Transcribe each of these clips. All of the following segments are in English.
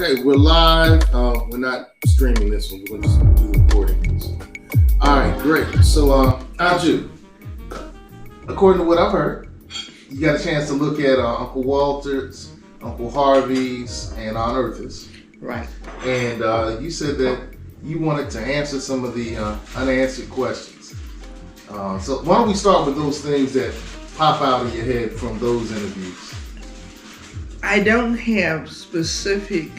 Okay, we're live. We're not streaming this one. We're going to just do the recording. All right, great. So, Aunt Jute, according to what I've heard, you got a chance to look at Uncle Walter's, Uncle Harvey's, and Aunt Eartha's. Right. And you said that you wanted to answer some of the unanswered questions. So why don't we start with those things that pop out of your head from those interviews? I don't have specific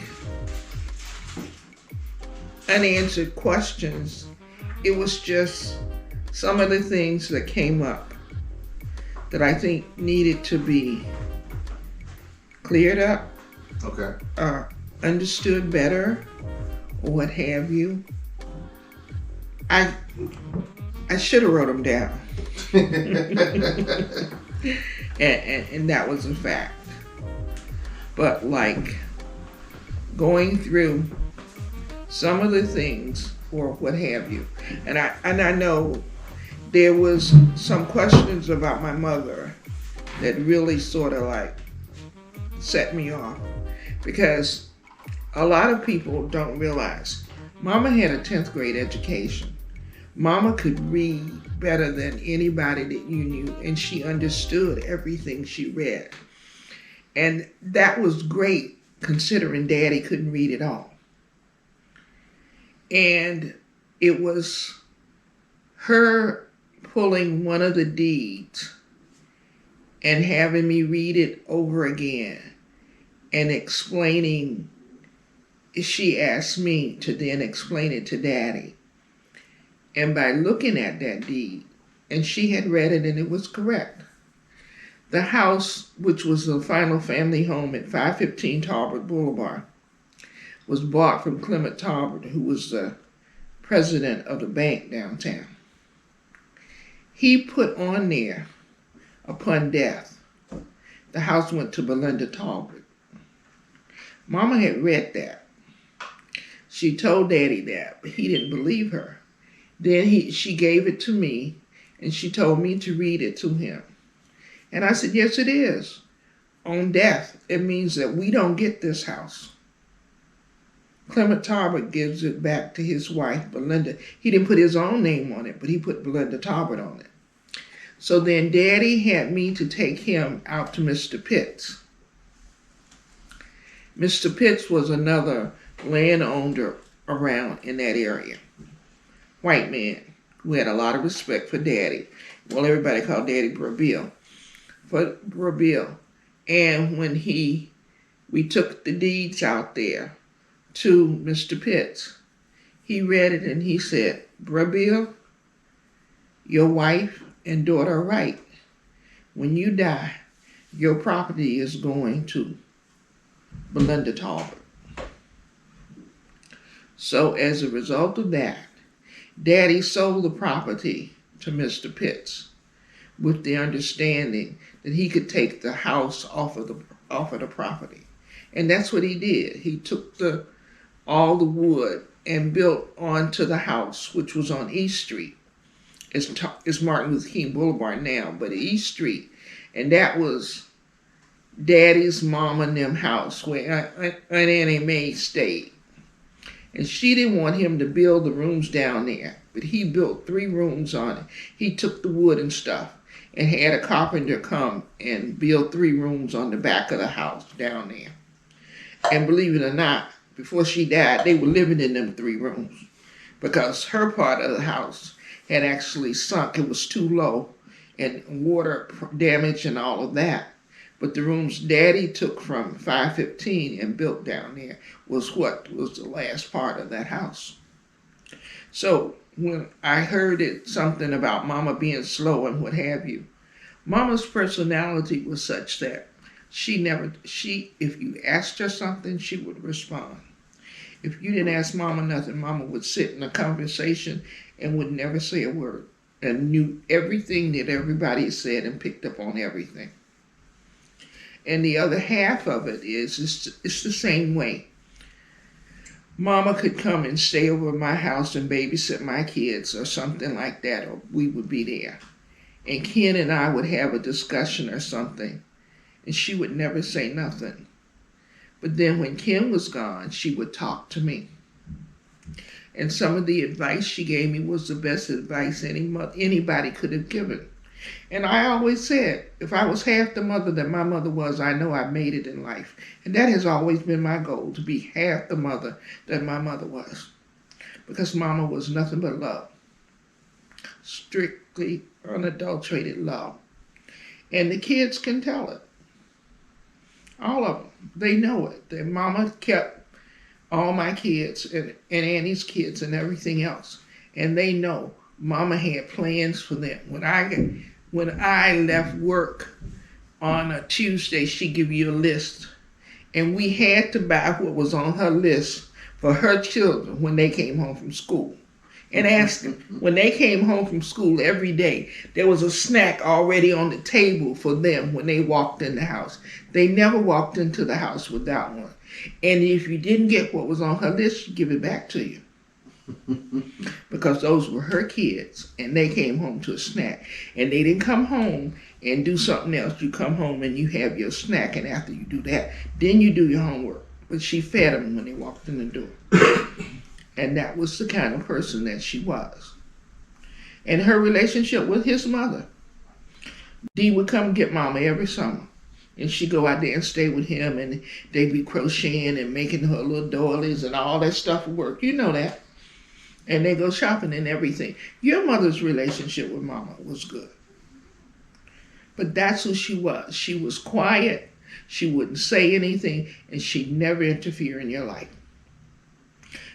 unanswered questions. It was just some of the things that came up that I think needed to be cleared up, Okay. understood better, or what have you. I should have wrote them down. and that was a fact. But like going through some of the things or what have you. And I know there was some questions about my mother that really sort of like set me off, because a lot of people don't realize Mama had a 10th grade education. Mama could read better than anybody that you knew, and she understood everything she read. And that was great considering Daddy couldn't read at all. And it was her pulling one of the deeds and having me read it over again and explaining. She asked me to then explain it to Daddy. And by looking at that deed, and she had read it and it was correct. The house, which was the final family home at 515 Talbot Boulevard, was bought from Clement Talbot, who was the president of the bank downtown. He put on there, upon death, the house went to Belinda Talbot. Mama had read that. She told Daddy that, but he didn't believe her. Then she gave it to me, and she told me to read it to him. And I said, yes, it is. On death, it means that we don't get this house. Clement Talbot gives it back to his wife, Belinda. He didn't put his own name on it, but he put Belinda Talbot on it. So then Daddy had me to take him out to Mr. Pitts. Mr. Pitts was another landowner around in that area. White man who had a lot of respect for Daddy. Well, everybody called Daddy Brabil. For Brabil. And when we took the deeds out there to Mr. Pitts, he read it and he said, Brabil, your wife and daughter are right. When you die, your property is going to Belinda Talbot. So as a result of that, Daddy sold the property to Mr. Pitts with the understanding that he could take the house off of the property. And that's what he did. He took all the wood and built onto the house, which was on East Street. It's Martin Luther King Boulevard now, but East Street. And that was Daddy's mom and them house where Aunt Annie Mae stayed. And she didn't want him to build the rooms down there, but he built 3 rooms on it. He took the wood and stuff and had a carpenter come and build 3 rooms on the back of the house down there. And believe it or not, before she died, they were living in them 3 rooms because her part of the house had actually sunk. It was too low and water damage and all of that. But the rooms Daddy took from 515 and built down there was what was the last part of that house. So when I heard something about Mama being slow and what have you, Mama's personality was such that if you asked her something, she would respond. If you didn't ask Mama nothing, Mama would sit in a conversation and would never say a word and knew everything that everybody said and picked up on everything. And the other half of it is it's the same way. Mama could come and stay over at my house and babysit my kids or something like that, or we would be there. And Ken and I would have a discussion or something, and she would never say nothing. But then when Kim was gone, she would talk to me. And some of the advice she gave me was the best advice anybody could have given. And I always said, if I was half the mother that my mother was, I know I made it in life. And that has always been my goal, to be half the mother that my mother was. Because mama was nothing but love. Strictly unadulterated love. And the kids can tell it. All of them. They know it. Their mama kept all my kids and Annie's kids and everything else. And they know mama had plans for them. When I left work on a Tuesday, she'd give you a list. And we had to buy what was on her list for her children when they came home from school. And ask them, when they came home from school every day, there was a snack already on the table for them when they walked in the house. They never walked into the house without one. And if you didn't get what was on her list, she'd give it back to you. Because those were her kids, and they came home to a snack. And they didn't come home and do something else. You come home and you have your snack, and after you do that, then you do your homework. But she fed them when they walked in the door. And that was the kind of person that she was. And her relationship with his mother. Dee would come get mama every summer. And she'd go out there and stay with him, and they'd be crocheting and making her little doilies and all that stuff would work. You know that. And they go shopping and everything. Your mother's relationship with mama was good. But that's who she was. She was quiet. She wouldn't say anything, and she'd never interfere in your life.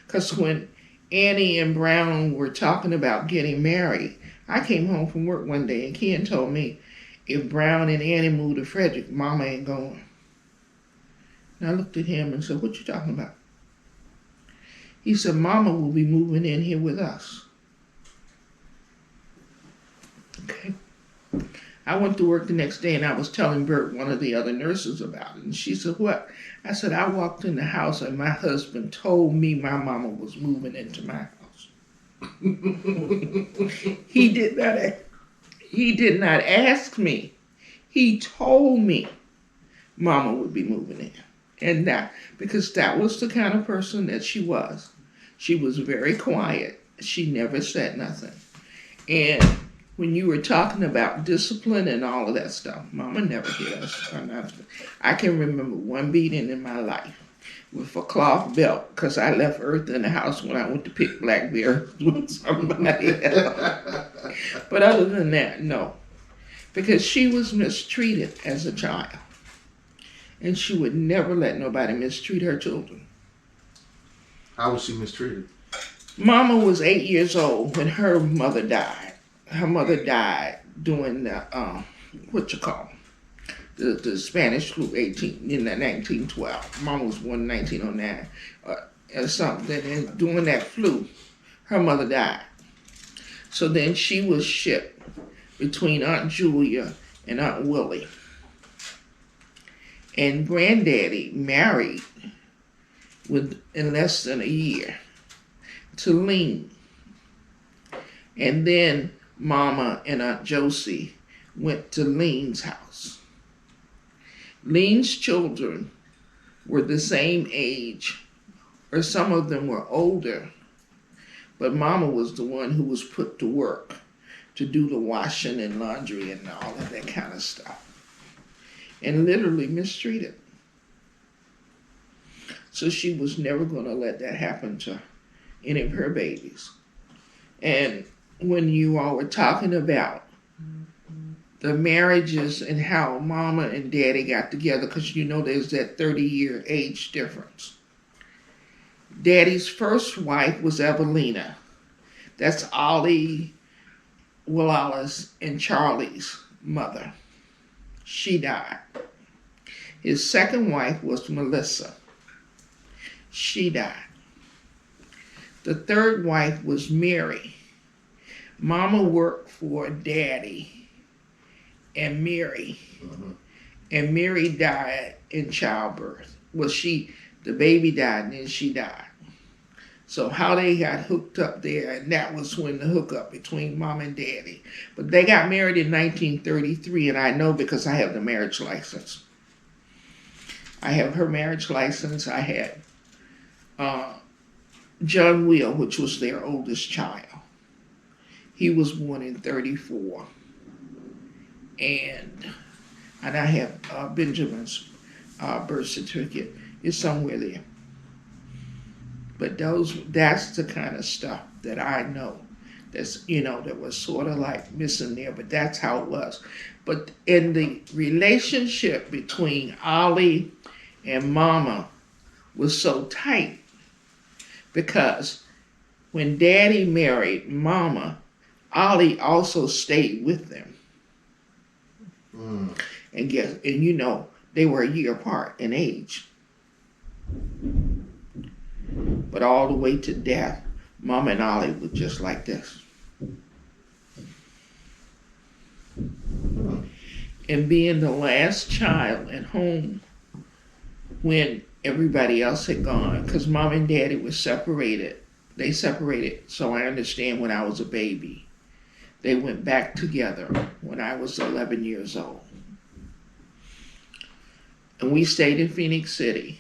Because when Annie and Brown were talking about getting married, I came home from work one day, and Ken told me, if Brown and Annie move to Frederick, mama ain't going. And I looked at him and said, what you talking about? He said, mama will be moving in here with us. Okay. I went to work the next day, and I was telling Bert, one of the other nurses, about it. And she said, what? I said, I walked in the house, and my husband told me my mama was moving into my house. He did not ask me. He told me mama would be moving in. And that, because that was the kind of person that she was. She was very quiet. She never said nothing. And when you were talking about discipline and all of that stuff, mama never hit us or nothing. I can remember one beating in my life with a cloth belt because I left Earth in the house when I went to pick blackberries with somebody else. But other than that, no. Because she was mistreated as a child. And she would never let nobody mistreat her children. How was she mistreated? Mama was 8 years old when her mother died. Her mother died during the, the Spanish flu in 1912. Mama was born in 1909 or something. And during that flu, her mother died. So then she was shipped between Aunt Julia and Aunt Willie. And Granddaddy married in less than a year to Lean. And then Mama and Aunt Josie went to Lean's house. Lean's children were the same age, or some of them were older, but Mama was the one who was put to work to do the washing and laundry and all of that kind of stuff. And literally mistreated. So she was never going to let that happen to any of her babies. And when you all were talking about the marriages and how Mama and Daddy got together, because you know there's that 30-year age difference. Daddy's first wife was Evelina. That's Ollie, Wallace, and Charlie's mother. She died. His second wife was Melissa. She died. The third wife was Mary. Mama worked for Daddy and Mary. Mm-hmm. And Mary died in childbirth. Well, the baby died and then she died. So how they got hooked up there, and that was when the hookup between Mom and Daddy. But they got married in 1933, and I know because I have the marriage license. I have her marriage license. I had John Will, which was their oldest child. He was born in 34. And I have Benjamin's birth certificate. It's somewhere there. But that's the kind of stuff that I know that was sort of like missing there, but that's how it was. But in the relationship between Ollie and Mama was so tight because when Daddy married Mama, Ollie also stayed with them. And they were a year apart in age. But all the way to death, Mama and Ollie were just like this. And being the last child at home when everybody else had gone, because Mom and Daddy were separated. They separated, so I understand, when I was a baby. They went back together when I was 11 years old. And we stayed in Phoenix City.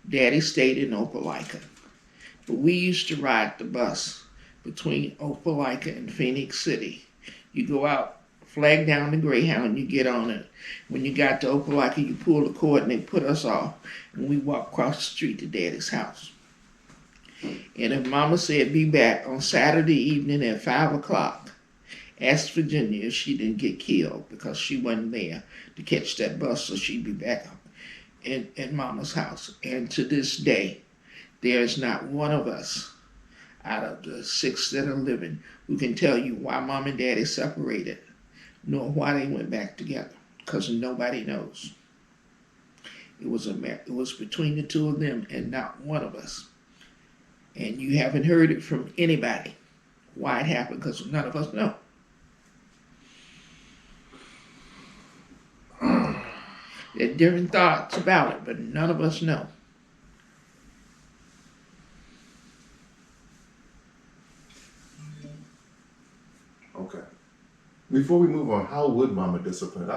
Daddy stayed in Opelika. But we used to ride the bus between Opelika and Phoenix City. You go out, flag down the Greyhound, you get on it. When you got to Opelika, you pull the cord and they put us off. And we walk across the street to Daddy's house. And if Mama said be back on Saturday evening at 5 o'clock, ask Virginia if she didn't get killed because she wasn't there to catch that bus, so she'd be back in Mama's house. And to this day, there's not one of us out of the 6 that are living who can tell you why Mom and Daddy separated, nor why they went back together, because nobody knows. It was between the two of them and not one of us. And you haven't heard it from anybody why it happened, because none of us know. There are different thoughts about it, but none of us know. Okay. Before we move on, how would Mama discipline?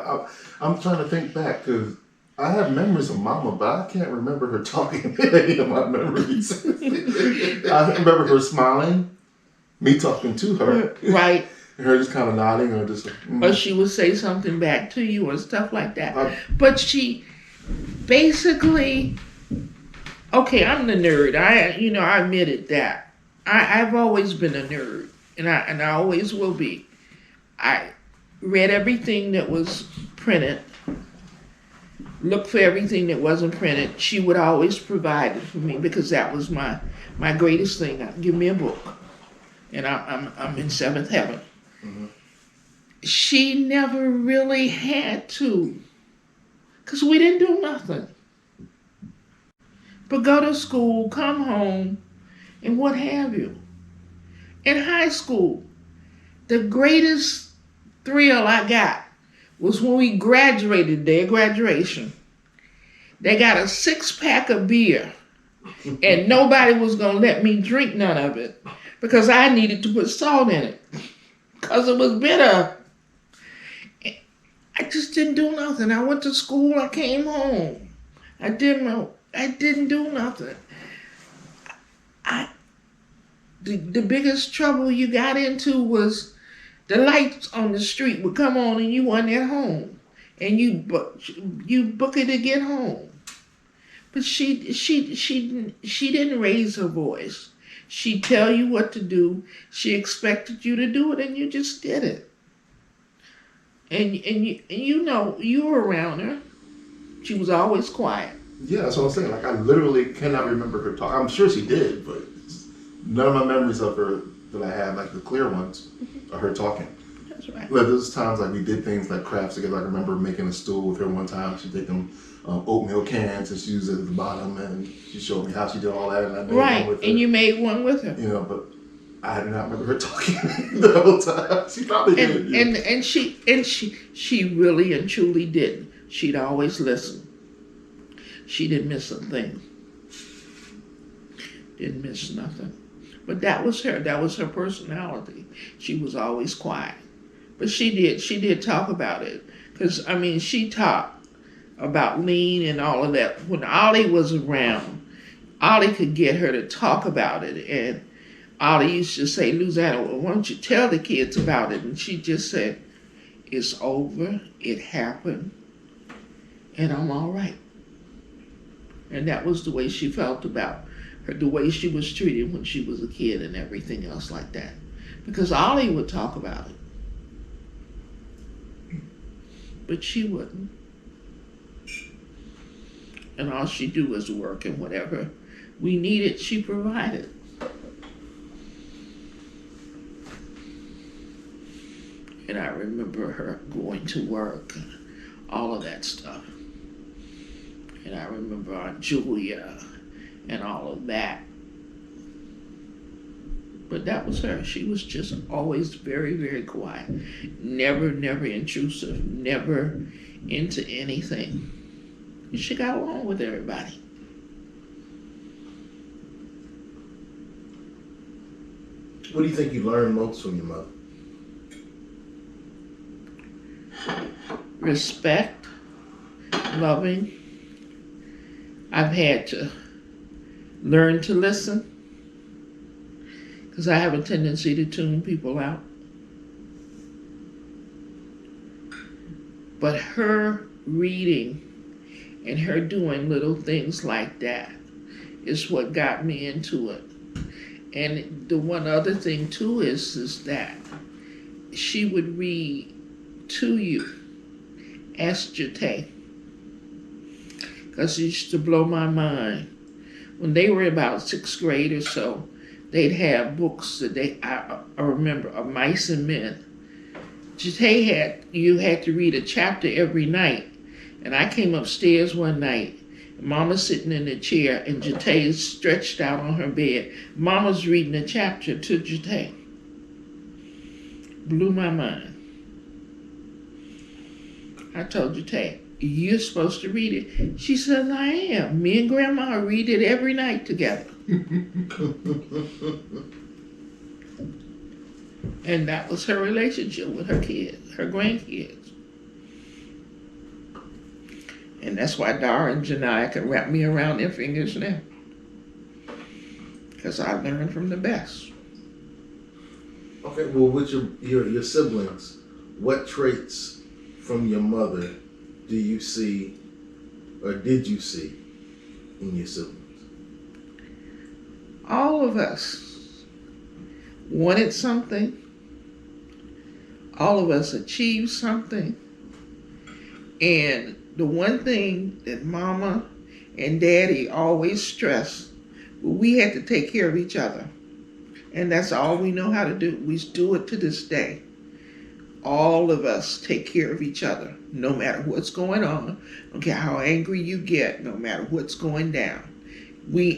I'm trying to think back because I have memories of Mama, but I can't remember her talking in any of my memories. I remember her smiling, me talking to her. Right. And her just kind of nodding or just... Or she would say something back to you and stuff like that. But she basically... Okay, I'm the nerd. I admitted that. I've always been a nerd. And I always will be. I read everything that was printed, looked for everything that wasn't printed. She would always provide it for me because that was my greatest thing. Give me a book, and I'm in seventh heaven. Mm-hmm. She never really had to, because we didn't do nothing but go to school, come home, and what have you. In high school, the greatest thrill I got was when we graduated, their graduation. They got a 6-pack of beer, and nobody was going to let me drink none of it because I needed to put salt in it because it was bitter. I just didn't do nothing. I went to school, I came home. I didn't do nothing. The biggest trouble you got into was the lights on the street would come on and you weren't at home, and you book it to get home. But she didn't raise her voice. She'd tell you what to do. She expected you to do it, and you just did it. And you were around her. She was always quiet. Yeah, that's what I'm saying. Like, I literally cannot remember her talk. I'm sure she did, but none of my memories of her that I have, like the clear ones, are her talking. That's right. Like, there's times like we did things like crafts together. I remember making a stool with her one time. She'd take them oatmeal cans and she used it at the bottom, and she showed me how she did all that, and I made one with her. And you made one with her. But I do not remember her talking the whole time. She probably did. Yeah. And she really and truly didn't. She'd always listen. She didn't miss a thing. Didn't miss nothing. But that was her. That was her personality. She was always quiet. But she did talk about it. Because, she taught about lean and all of that. When Ollie was around, Ollie could get her to talk about it. And Ollie used to say, Louisiana, well, why don't you tell the kids about it? And she just said, it's over, it happened, and I'm all right. And that was the way she felt about her, the way she was treated when she was a kid and everything else like that. Because Ollie would talk about it, but she wouldn't. And all she do was work, and whatever we needed, she provided. And I remember her going to work, all of that stuff. And I remember Aunt Julia and all of that. But that was her. She was just always very, very quiet. Never intrusive. Never into anything. She got along with everybody. What do you think you learned most from your mother? Respect, loving. I've had to learn to listen because I have a tendency to tune people out. But her reading and her doing little things like that is what got me into it. And the one other thing too is that she would read to you. Ask Jute, because it used to blow my mind. When they were about 6th grade or so, they'd have books that I remember, of Mice and Men. Jute you had to read a chapter every night. And I came upstairs one night, Mama's sitting in the chair, and Jute is stretched out on her bed. Mama's reading a chapter to Jute. Blew my mind. I told Jute, you're supposed to read it. She says, I am. Me and Grandma read it every night together. And that was her relationship with her kids, her grandkids. And that's why Dara and Janiyah can wrap me around their fingers now. Because I learned from the best. Okay, well, with your siblings, what traits from your mother do you see, or did you see, in your siblings? All of us wanted something. All of us achieved something. And the one thing that Mama and Daddy always stressed, we had to take care of each other. And that's all we know how to do. We do it to this day. All of us take care of each other, no matter what's going on. Don't care how angry you get, no matter what's going down.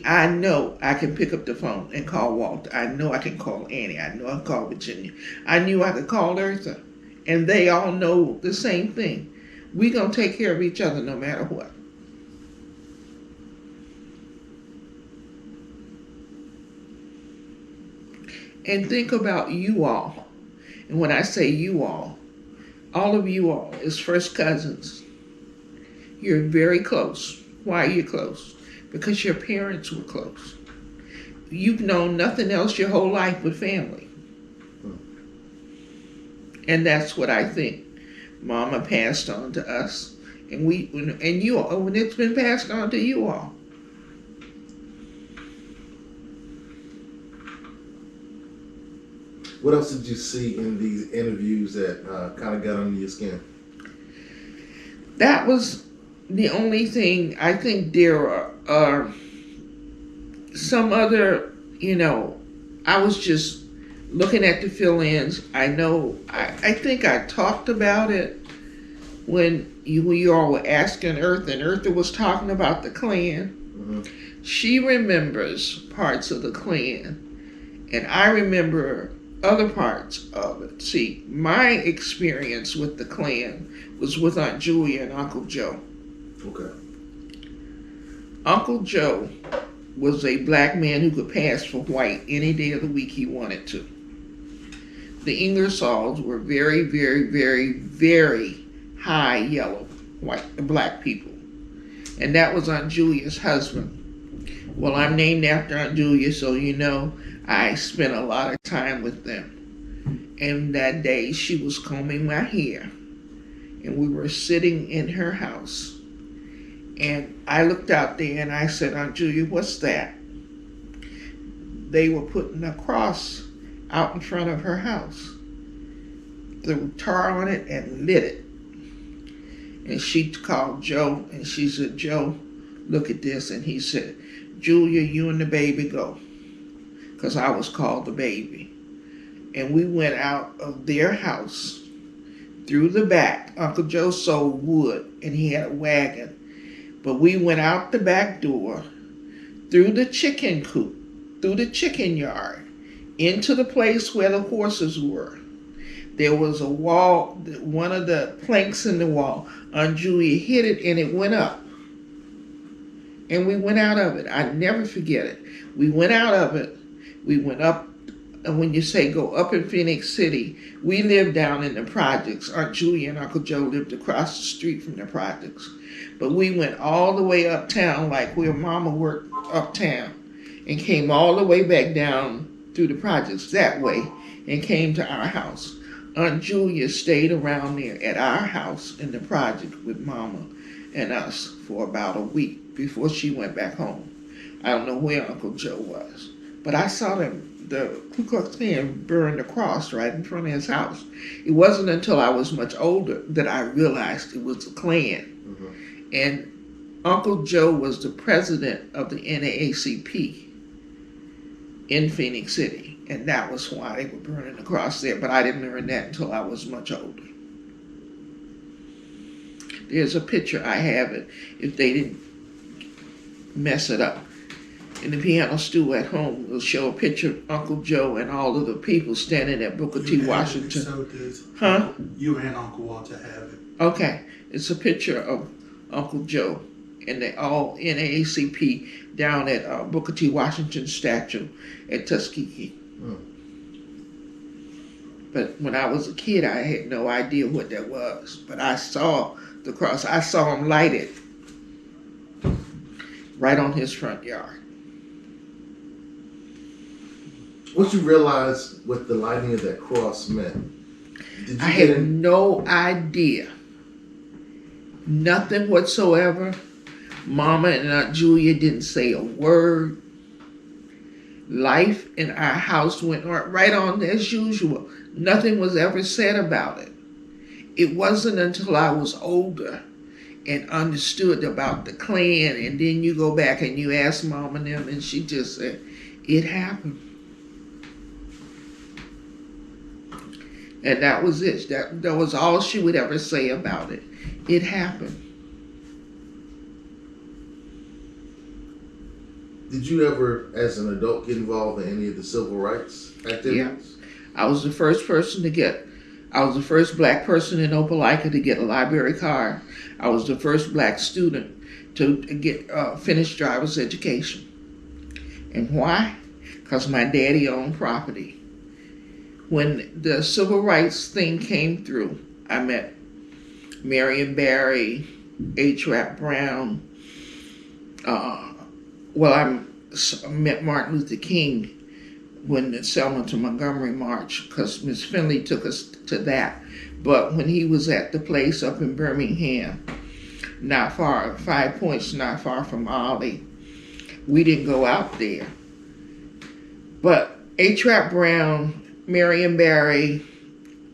I know I can pick up the phone and call Walter. I know I can call Annie. I know I can call Virginia. I knew I could call Eartha. And they all know the same thing. We're going to take care of each other no matter what. And think about you all. And when I say you all of you all is first cousins. You're very close. Why are you close? Because your parents were close. You've known nothing else your whole life but family. And that's what I think Mama passed on to us. And you all, when it's been passed on to you all. What else did you see in these interviews that kind of got under your skin? That was the only thing. I think there are some other, I was just looking at the fill-ins. I know, I think I talked about it when you all were asking Eartha, and Eartha was talking about the Klan. Mm-hmm. She remembers parts of the Klan, and I remember other parts of it. See, my experience with the Klan was with Aunt Julia and Uncle Joe. Okay. Uncle Joe was a black man who could pass for white any day of the week he wanted to. The Ingersolls were very, very, very, very high yellow black people. and that was Aunt Julia's husband. Well, I'm named after Aunt Julia, so you know I spent a lot of time with them. And that day she was combing my hair, and we were sitting in her house. And I looked out there and I said, Aunt Julia, what's that? They were putting a cross out in front of her house. Threw tar on it and lit it. And she called Joe and she said, Joe, look at this. And he said, Julia, you and the baby go. Because I was called the baby. And we went out of their house through the back. Uncle Joe sold wood and he had a wagon. But we went out the back door, through the chicken coop, through the chicken yard, into the place where the horses were. There was a wall, one of the planks in the wall. Aunt Julia hit it and it went up. And we went out of it. I never forget it. We went out of it. We went up, and when you say go up in Phoenix City, we lived down in the projects. Aunt Julia and Uncle Joe lived across the street from the projects. But we went all the way uptown, like where Mama worked uptown, and came all the way back down through the projects that way and came to our house. Aunt Julia stayed around there at our house in the project with Mama and us for about a week before she went back home. I don't know where Uncle Joe was, but I saw the Ku Klux Klan burn the cross right in front of his house. It wasn't until I was much older that I realized it was the Klan. And Uncle Joe was the president of the NAACP in Phoenix City. And that was why they were burning the cross there. But I didn't learn that until I was much older. There's a picture, I have it, if they didn't mess it up. In the piano stool at home, it'll show a picture of Uncle Joe and all of the people standing at Booker T. Washington. So does you and Uncle Walter have it. Okay. It's a picture of Uncle Joe and they all NAACP down at Booker T. Washington statue at Tuskegee. But when I was a kid, I had no idea what that was. But I saw the cross. I saw him light it right on his front yard. Once you realized what the lighting of that cross meant, did you I had no idea. Nothing whatsoever. Mama and Aunt Julia didn't say a word. Life in our house went right on as usual. Nothing was ever said about it. It wasn't until I was older and understood about the Klan, and then you go back and you ask Mom and them, and she just said, it happened. And that was it. That was all she would ever say about it. It happened. Did you ever, as an adult, get involved in any of the civil rights activities? Yeah. I was the first black person in Opelika to get a library card. I was the first black student to get finished driver's education. And why? Because my daddy owned property. When the civil rights thing came through, I met Marion Barry, H. Rap Brown. I met Martin Luther King when the Selma to Montgomery March, because Miss Finley took us to that. But when he was at the place up in Birmingham, not far, 5 Points, not far from Ollie, we didn't go out there. But H. Rap Brown, Marion Barry,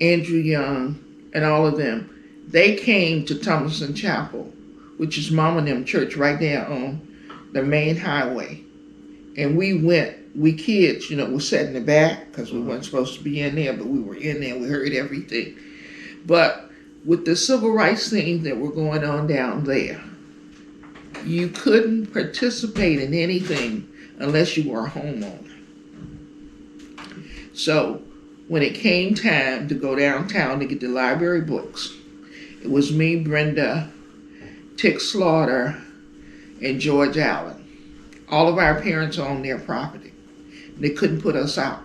Andrew Young, and all of them, they came to Thomason Chapel, which is Mom and them church right there on the main highway. And we kids, were sat in the back because we weren't supposed to be in there, but we were in there. We heard everything. But with the civil rights things that were going on down there, you couldn't participate in anything unless you were a homeowner. So when it came time to go downtown to get the library books, it was me, Brenda, Tick Slaughter, and George Allen. All of our parents owned their property. They couldn't put us out.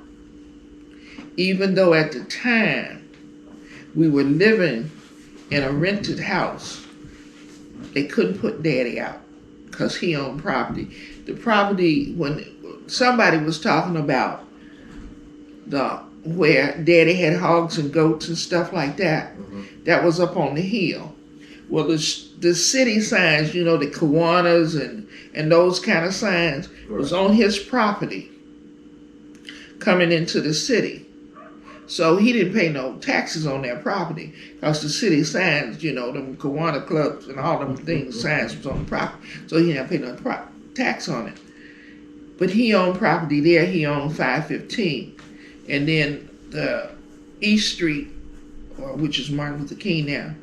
Even though at the time we were living in a rented house, they couldn't put Daddy out. because he owned property. The property, when somebody was talking about where Daddy had hogs and goats and stuff like that, that was up on the hill. Well, the city signs, the Kiwanis and those kind of signs, was on his property coming into the city. So he didn't pay no taxes on that property because the city signs, them Kiwana clubs and all them things, signs was on the property. So he didn't pay no tax on it. But he owned property there. He owned 515. And then the East Street, which is Martin Luther King now,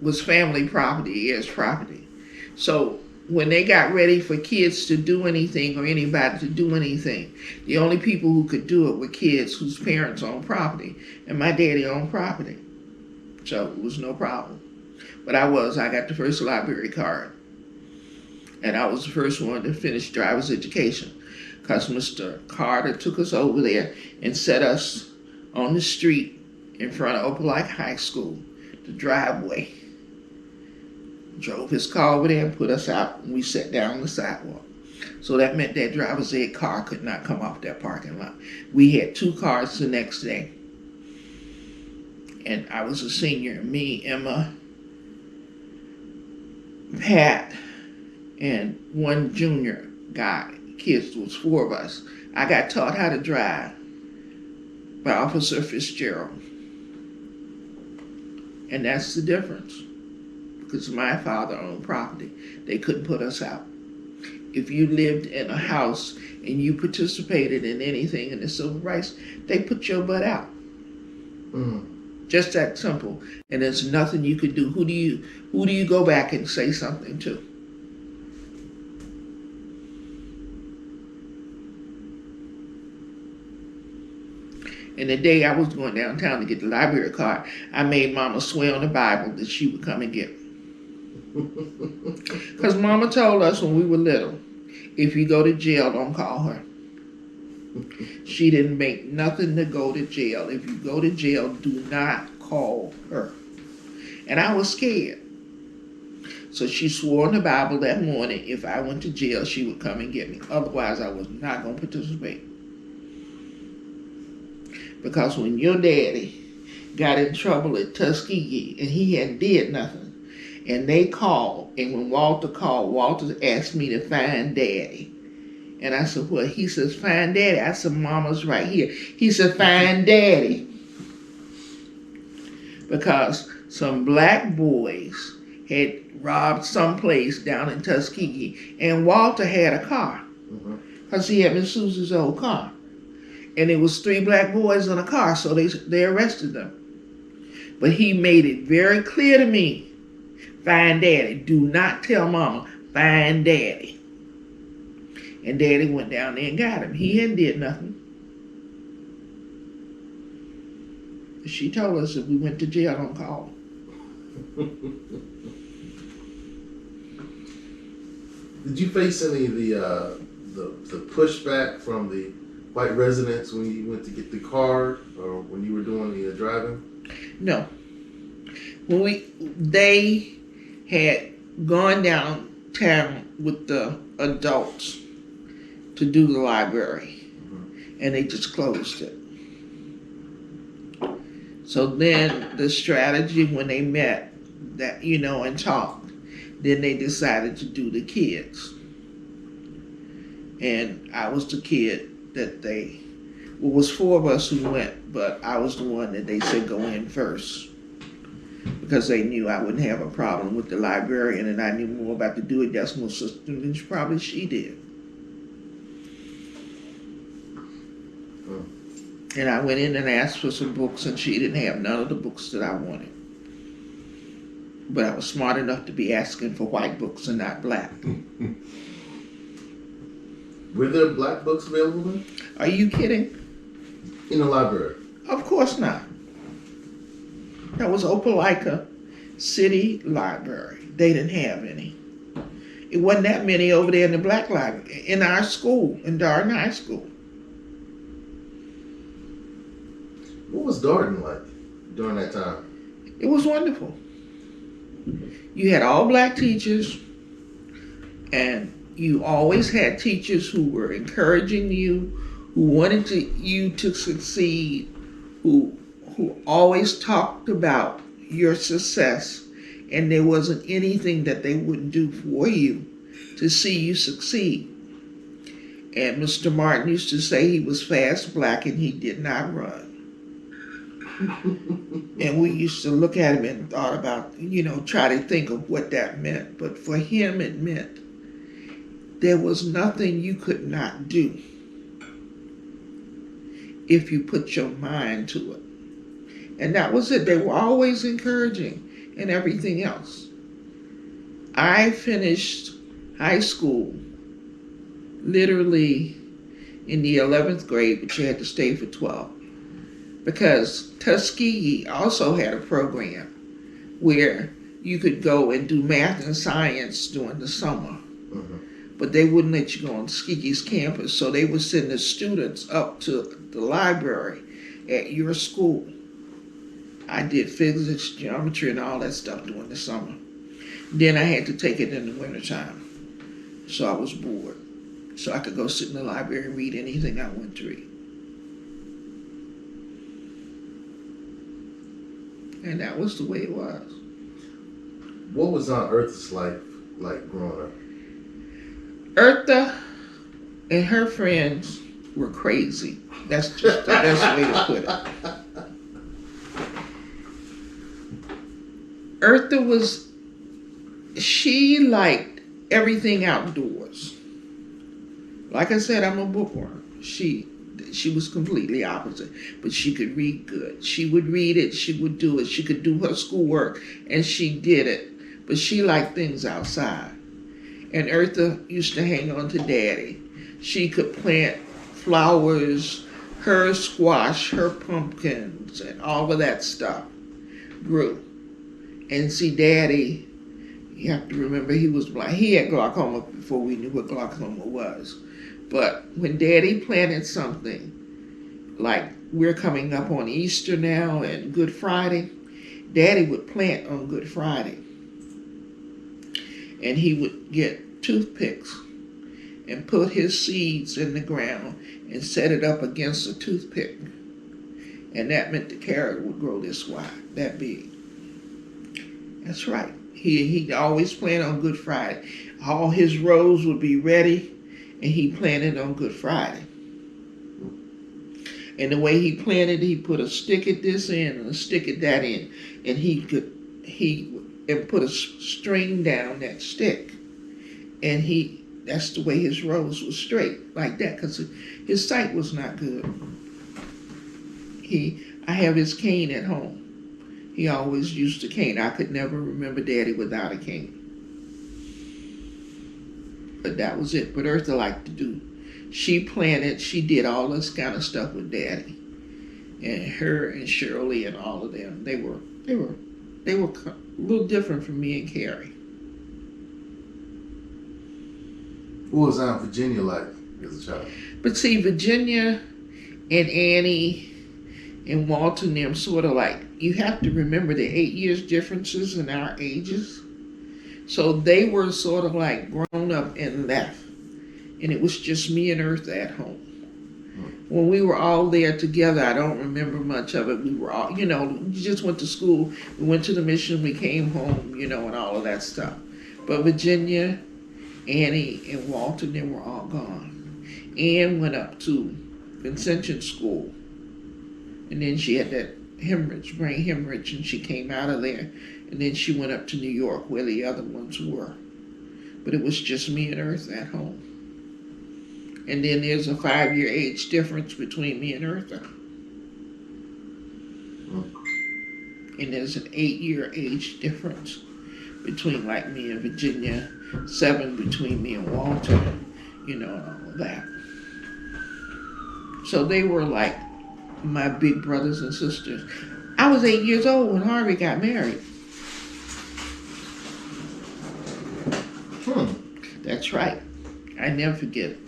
was family property, his property. So when they got ready for kids to do anything or anybody to do anything, the only people who could do it were kids whose parents owned property. And my daddy owned property. So it was no problem. But I got the first library card. And I was the first one to finish driver's education because Mr. Carter took us over there and set us on the street in front of Opelika High School, the driveway. Drove his car over there and put us out, and we sat down on the sidewalk. So that meant that driver's ed car could not come off that parking lot. We had 2 cars the next day. And I was a senior. Me, Emma, Pat, and one junior guy. Kids, was 4 of us. I got taught how to drive by Officer Fitzgerald. And that's the difference. Because my father owned property. They couldn't put us out. If you lived in a house and you participated in anything in the civil rights, they put your butt out. Just that simple. And there's nothing you could do. Who do you go back and say something to? And the day I was going downtown to get the library card, I made Mama swear on the Bible that she would come and get me. Because Mama told us when we were little, if you go to jail, don't call her. She didn't make nothing to go to jail. If you go to jail, do not call her. And I was scared. So she swore on the Bible that morning, if I went to jail, she would come and get me. Otherwise, I was not going to participate. Because when your daddy got in trouble at Tuskegee and he hadn't did nothing, and they called, and when Walter called, Walter asked me to find Daddy. And I said, what? He says, find Daddy. I said, Mama's right here. He said, find Daddy. Because some black boys had robbed someplace down in Tuskegee, and Walter had a car. Because he had Miss Susie's old car. And it was 3 black boys in a car, so they arrested them. But he made it very clear to me, find Daddy. Do not tell Mama, find Daddy. And Daddy went down there and got him. He hadn't did nothing. She told us if we went to jail, don't call him. Did you face any of the pushback from the white residents when you went to get the card or when you were doing the driving? No. They had gone downtown with the adults to do the library, and they just closed it. So then the strategy when they met, that and talked, then they decided to do the kids. And I was the kid that it was 4 of us who went, but I was the one that they said go in first. Because they knew I wouldn't have a problem with the librarian, and I knew more about the Dewey Decimal System than probably she did. And I went in and asked for some books, and she didn't have none of the books that I wanted. But I was smart enough to be asking for white books and not black. Were there black books available then? Are you kidding? In the library? Of course not. That was Opelika City Library. They didn't have any. It wasn't that many over there in the black library, in our school, in Darden High School. What was Darden like during that time? It was wonderful. You had all black teachers, And you always had teachers who were encouraging you, who wanted you to succeed, who always talked about your success, and there wasn't anything that they wouldn't do for you to see you succeed. And Mr. Martin used to say he was fast, black, and he did not run. And we used to look at him and thought about, try to think of what that meant. But for him, it meant there was nothing you could not do if you put your mind to it. And that was it. They were always encouraging and everything else. I finished high school literally in the 11th grade, but you had to stay for 12. Because Tuskegee also had a program where you could go and do math and science during the summer. But they wouldn't let you go on Tuskegee's campus, so they would send the students up to the library at your school. I did physics, geometry, and all that stuff during the summer. Then I had to take it in the wintertime, so I was bored. So I could go sit in the library and read anything I wanted to read. And that was the way it was. What was Aunt Earth's life like growing up? Eartha and her friends were crazy. That's just the best way to put it. Eartha she liked everything outdoors. Like I said, I'm a bookworm. She was completely opposite, but she could read good. She would read it, she would do it, she could do her schoolwork, and she did it. But she liked things outside. And Eartha used to hang on to Daddy. She could plant flowers, her squash, her pumpkins, and all of that stuff grew. And see, Daddy, you have to remember he was blind. He had glaucoma before we knew what glaucoma was. But when Daddy planted something, like we're coming up on Easter now and Good Friday, Daddy would plant on Good Friday. And he would get toothpicks and put his seeds in the ground and set it up against a toothpick. And that meant the carrot would grow this wide, that big. That's right. He always planted on Good Friday. All his rows would be ready, and he planted on Good Friday. And the way he planted, he put a stick at this end and a stick at that end, and he put a string down that stick, and that's the way his rows were straight, like that, because his sight was not good. I have his cane at home. He always used a cane. I could never remember Daddy without a cane. But that was it. But Eartha liked to do. She planted, she did all this kind of stuff with Daddy. And her and Shirley and all of them, they were a little different from me and Carrie. What was Aunt Virginia like as a child? But see, Virginia and Annie and Walter and them sort of like, you have to remember the 8 years differences in our ages. So they were sort of like grown up and left. And it was just me and Eartha at home. When we were all there together, I don't remember much of it. We were all, we just went to school. We went to the mission, we came home, and all of that stuff. But Virginia, Annie, and Walter, they were all gone. Ann went up to Vincentian School. And then she had that brain hemorrhage, and she came out of there. And then she went up to New York where the other ones were. But it was just me and Eartha at home. And then there's a 5-year age difference between me and Eartha. And there's an 8-year age difference between like me and Virginia, 7 between me and Walter, and all of that. So they were like my big brothers and sisters. I was 8 years old when Harvey got married. That's right. I never forget it.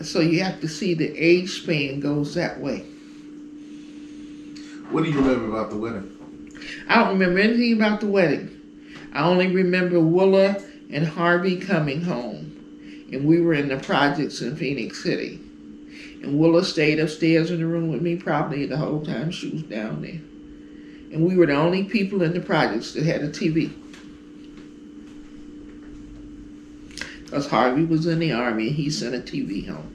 So you have to see the age span goes that way. What do you remember about the wedding? I don't remember anything about the wedding. I only remember Willa and Harvey coming home. And we were in the projects in Phoenix City. And Willa stayed upstairs in the room with me probably the whole time she was down there. And we were the only people in the projects that had a TV. Because Harvey was in the Army and he sent a TV home.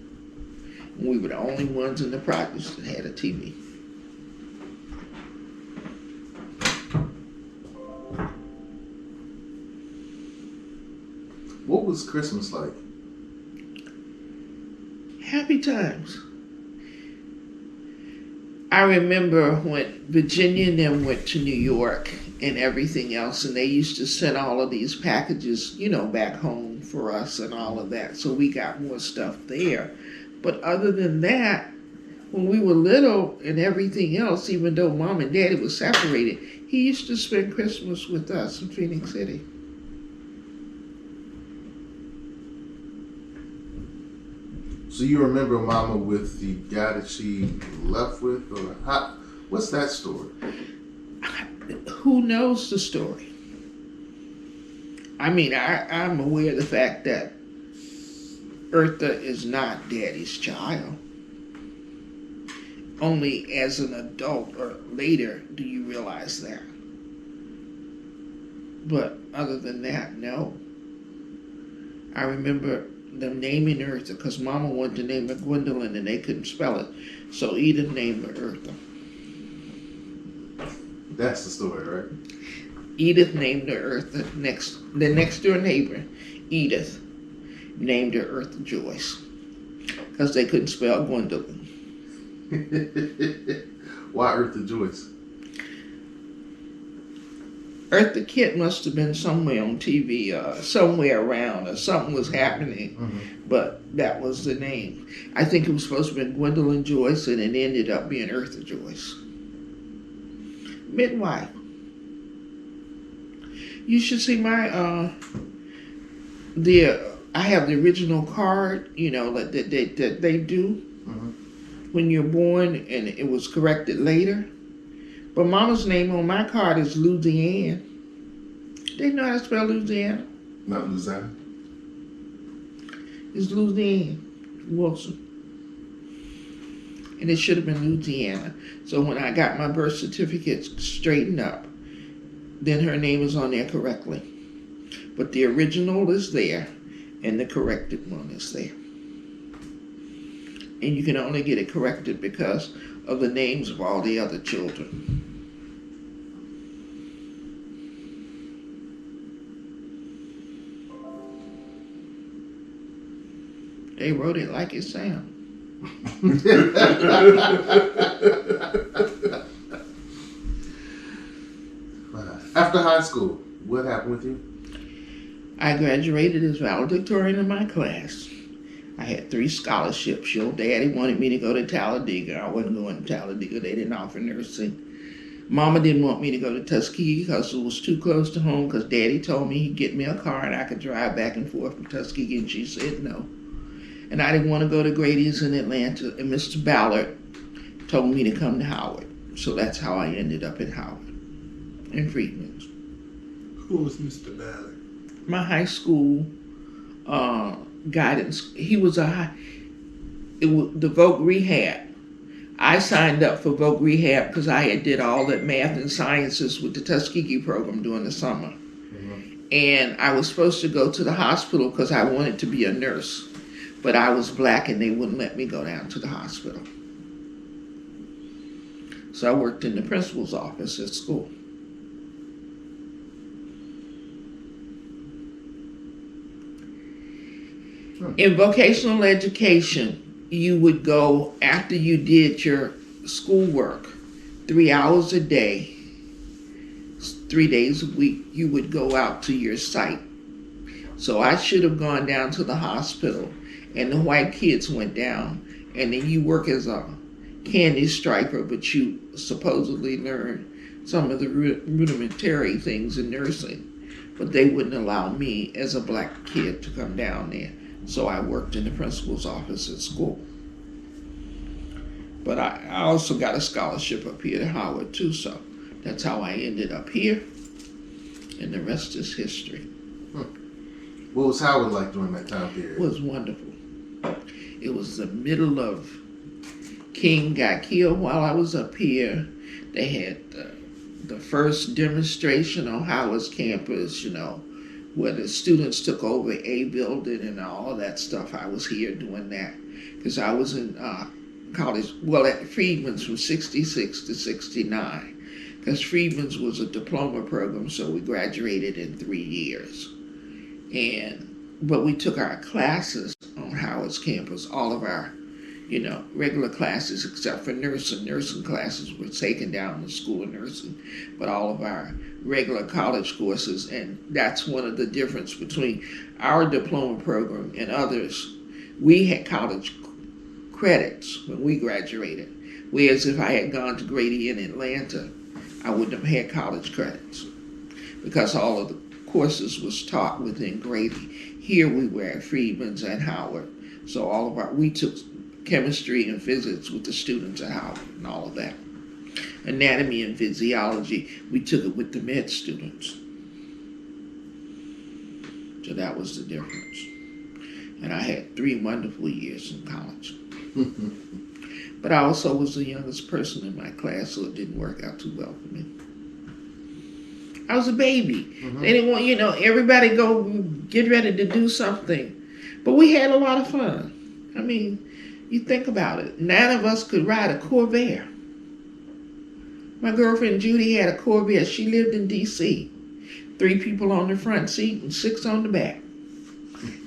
And we were the only ones in the projects that had a TV. What was Christmas like? Happy times. I remember when Virginia and them went to New York and everything else, and they used to send all of these packages, back home for us and all of that. So we got more stuff there. But other than that, when we were little and everything else, even though Mom and Daddy were separated, he used to spend Christmas with us in Phoenix City. So you remember Mama with the guy that she left with, or how? What's that story? Who knows the story? I mean, I'm aware of the fact that Eartha is not Daddy's child. Only as an adult or later do you realize that. But other than that, no. I remember them naming Eartha because Mama wanted to name her Gwendolyn and they couldn't spell it. So Edith named her Eartha. That's the story, right? Edith named her Eartha. The next door neighbor, Edith, named her Eartha Joyce because they couldn't spell Gwendolyn. Why Eartha Joyce? Eartha Kitt must have been somewhere on TV, somewhere around, or something was happening, but that was the name. I think it was supposed to be Gwendolyn Joyce, and it ended up being Eartha Joyce. Midwife. You should see my, I have the original card, that they do when you're born, and it was corrected later. But Mama's name on my card is Louisiana. They know how to spell Louisiana. Not Louisiana. It's Louisiana Wilson. And it should have been Louisiana. So when I got my birth certificate straightened up, then her name is on there correctly. But the original is there, and the corrected one is there. And you can only get it corrected because of the names of all the other children. They wrote it like it sounds. After high school, what happened with you? I graduated as valedictorian in my class. I had 3 scholarships. Your daddy wanted me to go to Talladega. I wasn't going to Talladega. They didn't offer nursing. Mama didn't want me to go to Tuskegee because it was too close to home because Daddy told me he'd get me a car and I could drive back and forth from Tuskegee, and she said no. And I didn't want to go to Grady's in Atlanta, and Mr. Ballard told me to come to Howard. So that's how I ended up at Howard in Freedman's. Who was Mr. Ballard? My high school guidance. He was the Voc Rehab. I signed up for Voc Rehab because I had did all that math and sciences with the Tuskegee program during the summer. And I was supposed to go to the hospital because I wanted to be a nurse. But I was black and they wouldn't let me go down to the hospital. So I worked in the principal's office at school. In vocational education, you would go after you did your schoolwork, 3 hours a day, 3 days a week, you would go out to your site. So I should have gone down to the hospital, and the white kids went down, and then you work as a candy striper, but you supposedly learn some of the rudimentary things in nursing. But they wouldn't allow me as a black kid to come down there. So I worked in the principal's office at school. But I also got a scholarship up here at Howard too, so that's how I ended up here. And the rest is history. What was Howard like during that time period? It was wonderful. It was the middle of King got killed while I was up here. They had the first demonstration on Howard's campus, where the students took over a building and all of that stuff. I was here doing that because I was in college, at Friedman's from 66 to 69, because Friedman's was a diploma program, so we graduated in 3 years. But we took our classes on Howard's campus, all of our, regular classes except for nursing. Nursing classes were taken down in the School of Nursing, but all of our regular college courses, and that's one of the difference between our diploma program and others. We had college credits when we graduated, whereas if I had gone to Grady in Atlanta, I wouldn't have had college credits because all of the courses was taught within Grady. Here we were at Friedman's and Howard, so we took chemistry and physics with the students at Howard and all of that. Anatomy and physiology, we took it with the med students. So that was the difference. And I had 3 wonderful years in college. But I also was the youngest person in my class, so it didn't work out too well for me. I was a baby. They didn't want, everybody go get ready to do something. But we had a lot of fun. I mean, you think about it. 9 of us could ride a Corvair. My girlfriend Judy had a Corvair. She lived in D.C. 3 people on the front seat and 6 on the back.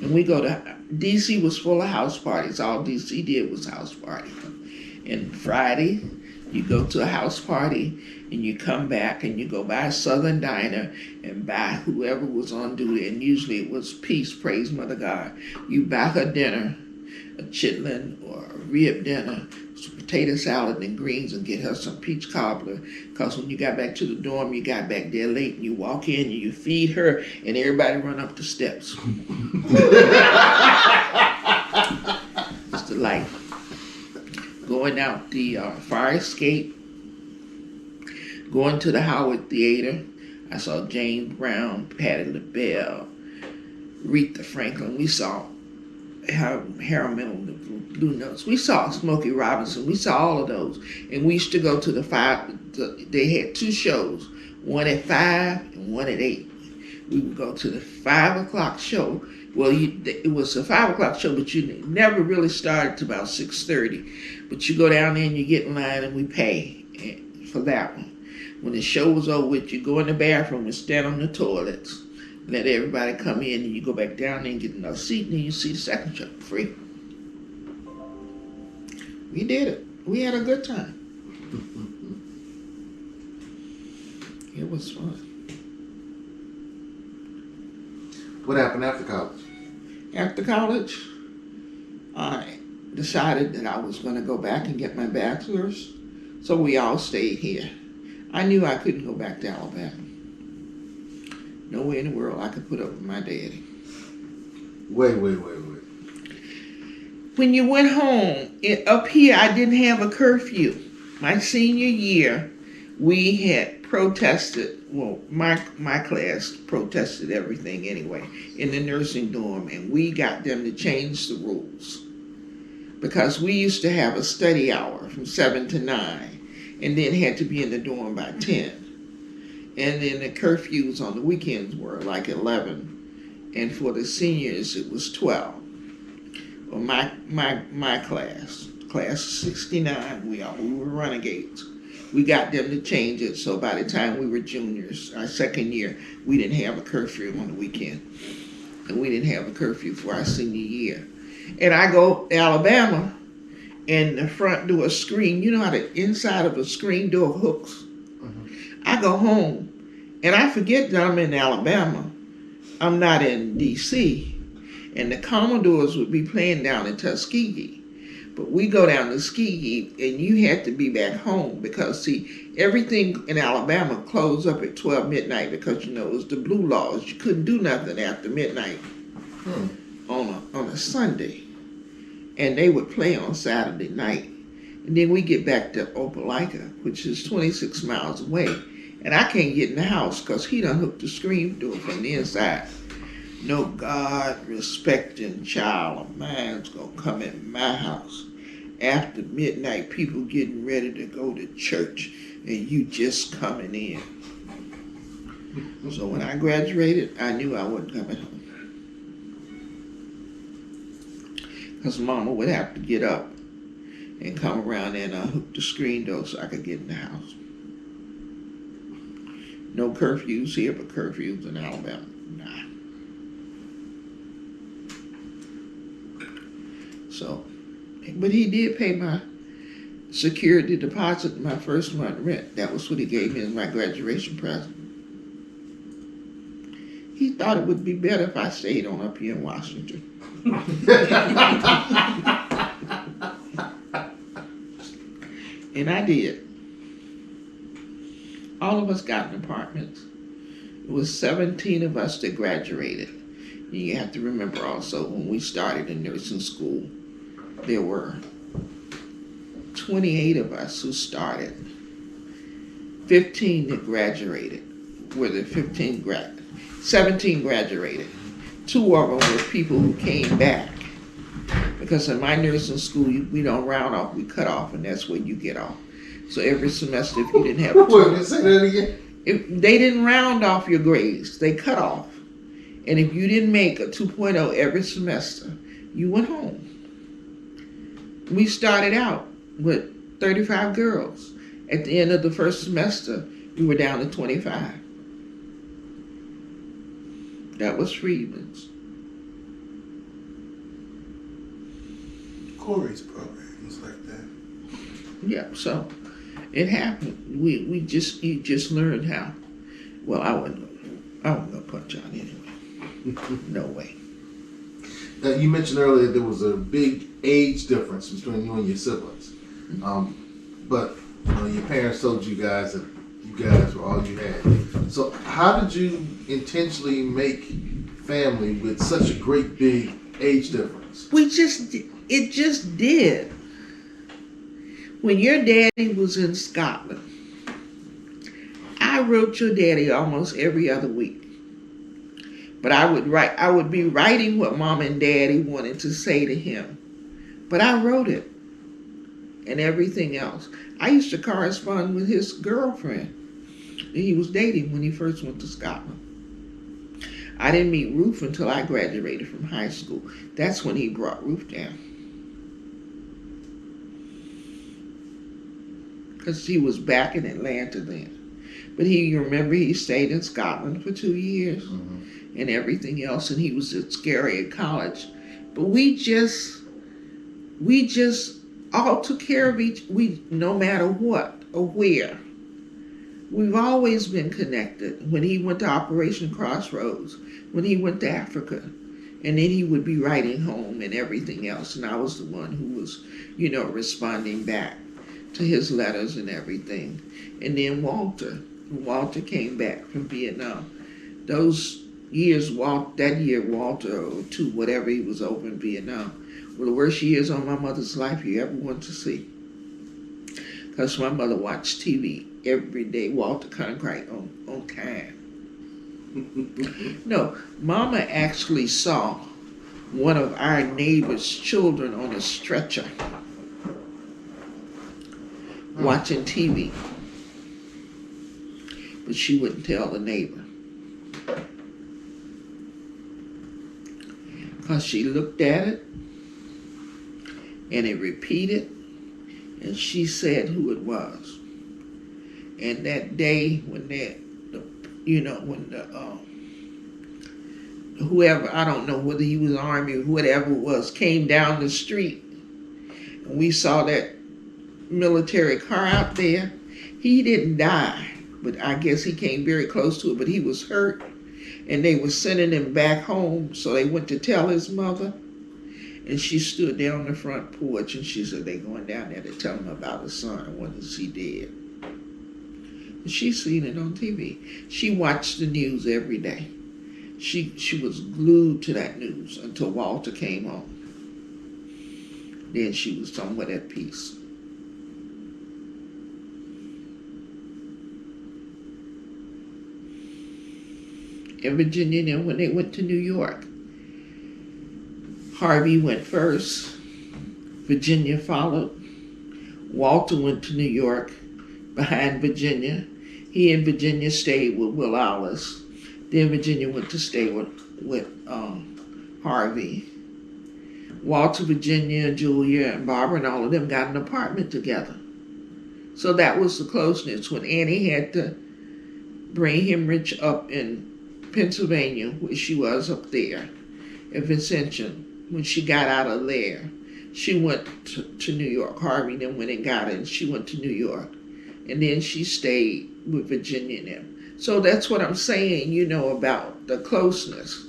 And we go to, D.C. was full of house parties. All D.C. did was house party. And Friday, you go to a house party and you come back and you go by a Southern diner and buy whoever was on duty, and usually it was Peace, praise Mother God. You buy her dinner, a chitlin or a rib dinner, some potato salad and greens, and get her some peach cobbler, because when you got back to the dorm, you got back there late and you walk in and you feed her and everybody run up the steps. It's the life. Going out the fire escape, going to the Howard Theater. I saw James Brown, Patti LaBelle, Aretha Franklin. We saw Harold Melvin, the Blue Notes. We saw Smokey Robinson. We saw all of those. And we used to go to they had 2 shows, one at 5 and one at 8. We would go to the 5 o'clock show. Well, it was a 5 o'clock show, but you never really started till about 6:30. But you go down there and you get in line and we pay for that one. When the show was over with, you go in the bathroom and stand on the toilets, let everybody come in, and you go back down there and get another seat, and then you see the second show free. We did it. We had a good time. It was fun. What happened after college? After college, I decided that I was going to go back and get my bachelor's, so we all stayed here. I knew I couldn't go back to Alabama. Nowhere in the world I could put up with my daddy. Wait. When you went home, up here I didn't have a curfew. My senior year, we had protested, my class protested everything anyway, in the nursing dorm, and we got them to change the rules. Because we used to have a study hour from 7 to 9, and then had to be in the dorm by 10. And then the curfews on the weekends were like 11, and for the seniors it was 12. Well, my class 69, we were renegades. We got them to change it, so by the time we were juniors, our second year, we didn't have a curfew on the weekend. And we didn't have a curfew for our senior year. And I go to Alabama, and the front door screen, you know how the inside of a screen door hooks? I go home, and I forget that I'm in Alabama. I'm not in D.C., and the Commodores would be playing down in Tuskegee. But we go down to Tuskegee, and you had to be back home because, see, everything in Alabama closed up at 12 midnight because, it was the blue laws. You couldn't do nothing after midnight on a Sunday. And they would play on Saturday night. And then we get back to Opelika, which is 26 miles away, And I can't get in the house because he done hooked the screen door from the inside. No God-respecting child of mine's gonna come in my house after midnight, people getting ready to go to church, and you just coming in. So when I graduated, I knew I wasn't coming home. Because Mama would have to get up and come around and hook the screen door so I could get in the house. No curfews here, but curfews in Alabama. Nah. So, but he did pay my security deposit, my first month rent. That was what he gave me as my graduation present. He thought it would be better if I stayed on up here in Washington. And I did. All of us got in apartments. It was 17 of us that graduated. And you have to remember also, when we started in nursing school, there were 28 of us who started. 15 that graduated. 17 graduated. 2 of them were people who came back. Because in my nursing school, we don't round off, we cut off, and that's where you get off. So every semester, if you didn't have Wait, say that again? if they didn't round off your grades, they cut off. And if you didn't make a 2.0 every semester, you went home. We started out with 35 girls. At the end of the first semester, we were down to 25. That was Freedman's. Corey's programs like that. Yeah, so it happened. You just learned how. Well, I wasn't gonna punch out anyway. No way. Now, you mentioned earlier there was a big age difference between you and your siblings. But your parents told you guys that you guys were all you had. So how did you intentionally make family with such a great big age difference? It just did. When your daddy was in Scotland, I wrote your daddy almost every other week. But I would be writing what Mom and Daddy wanted to say to him. But I wrote it and everything else. I used to correspond with his girlfriend that he was dating when he first went to Scotland. I didn't meet Ruth until I graduated from high school. That's when he brought Ruth down. Because he was back in Atlanta then. But you remember he stayed in Scotland for 2 years and everything else, and he was at Scarrier College. But we just all took care of no matter what or where. We've always been connected. When he went to Operation Crossroads, when he went to Africa, and then he would be writing home and everything else, and I was the one who was, responding back to his letters and everything. And then Walter came back from Vietnam. Those years, Walter, or 2, whatever he was over in Vietnam, were the worst years of my mother's life you ever want to see. Because my mother watched TV every day. Walter Cronkite on time. No, Mama actually saw one of our neighbor's children on a stretcher watching TV. But she wouldn't tell the neighbor. Because she looked at it and it repeated, and she said who it was. And that day when whoever, I don't know whether he was Army or whatever it was, came down the street, and we saw that military car out there. He didn't die, but I guess he came very close to it, but he was hurt, and they were sending him back home, so they went to tell his mother, and she stood there on the front porch, and she said, they going down there to tell him about his son, when is he dead? And she seen it on TV. She watched the news every day. She was glued to that news until Walter came home. Then she was somewhat at peace. in Virginia. Then when they went to New York, Harvey went first. Virginia followed. Walter went to New York behind Virginia. He and Virginia stayed with Will Alice. Then Virginia went to stay with Harvey. Walter, Virginia, Julia, and Barbara and all of them got an apartment together. So that was the closeness. When Annie had to bring Hemrich up in Pennsylvania, where she was up there, at Vicentia, when she got out of there, she went to New York. Harvey then went and got it, and she went to New York. And then she stayed with Virginia and them. So that's what I'm saying, you know, about the closeness.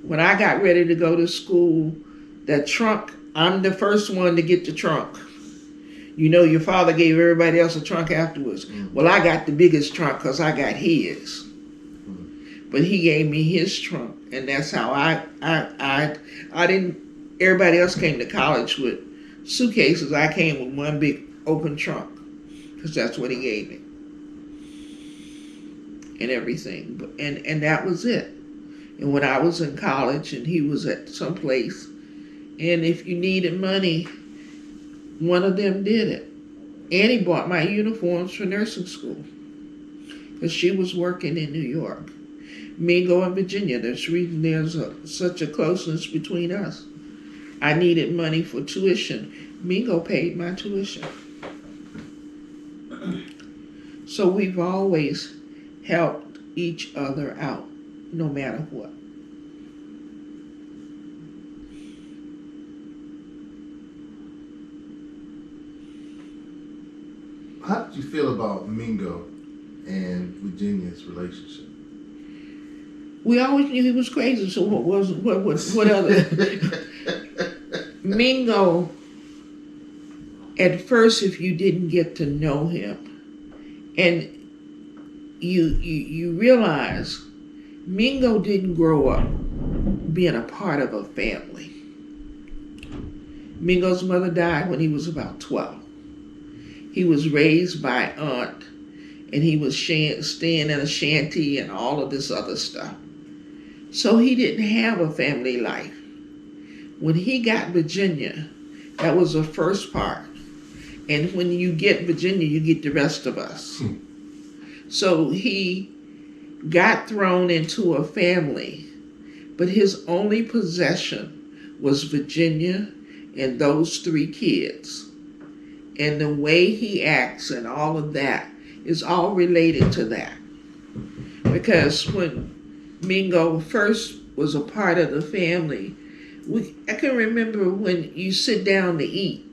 When I got ready to go to school, that trunk, I'm the first one to get the trunk. You know, your father gave everybody else a trunk afterwards. Well, I got the biggest trunk because I got his. But he gave me his trunk, and that's how I didn't, everybody else came to college with suitcases. I came with one big open trunk because that's what he gave me. And everything. And that was it. And when I was in college and he was at some place, and if you needed money, one of them did it. Annie bought my uniforms for nursing school because she was working in New York. Mingo and Virginia, there's such a closeness between us. I needed money for tuition. Mingo paid my tuition. So we've always helped each other out, no matter what. How did you feel about Mingo and Virginia's relationship? We always knew he was crazy, so what other? Mingo, at first, if you didn't get to know him, and you realize Mingo didn't grow up being a part of a family. Mingo's mother died when he was about 12. He was raised by aunt, and he was staying in a shanty and all of this other stuff. So he didn't have a family life. When he got Virginia, that was the first part. And when you get Virginia, you get the rest of us. So he got thrown into a family, but his only possession was Virginia and those 3 kids. And the way he acts and all of that is all related to that. Because when Mingo first was a part of the family, I can remember when you sit down to eat,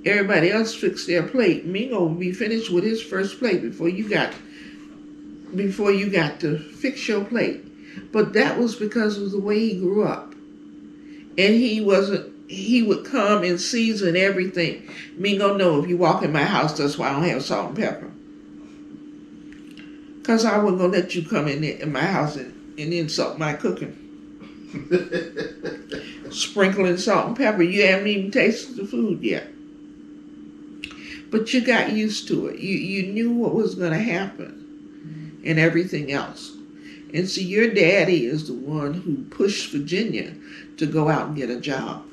everybody else fixed their plate. Mingo would be finished with his first plate before you got to fix your plate. But that was because of the way he grew up. And he would come and season everything. Mingo, no, if you walk in my house, that's why I don't have salt and pepper. Because I wasn't going to let you come in my house and insult my cooking. Sprinkling salt and pepper. You haven't even tasted the food yet. But you got used to it. You knew what was going to happen and everything else. And so your daddy is the one who pushed Virginia to go out and get a job.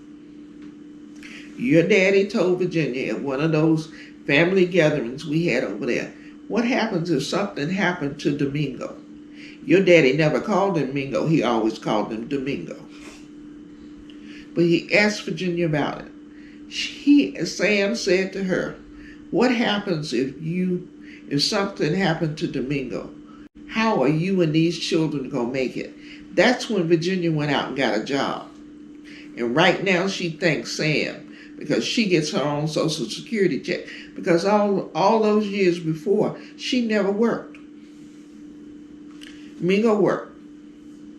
Your daddy told Virginia at one of those family gatherings we had over there, what happens if something happened to Domingo? Your daddy never called him Mingo. He always called him Domingo. But he asked Virginia about it. Sam said to her, what happens if something happened to Domingo? How are you and these children going to make it? That's when Virginia went out and got a job. And right now she thanks Sam because she gets her own Social Security check. Because all those years before, she never worked. Mingo worked.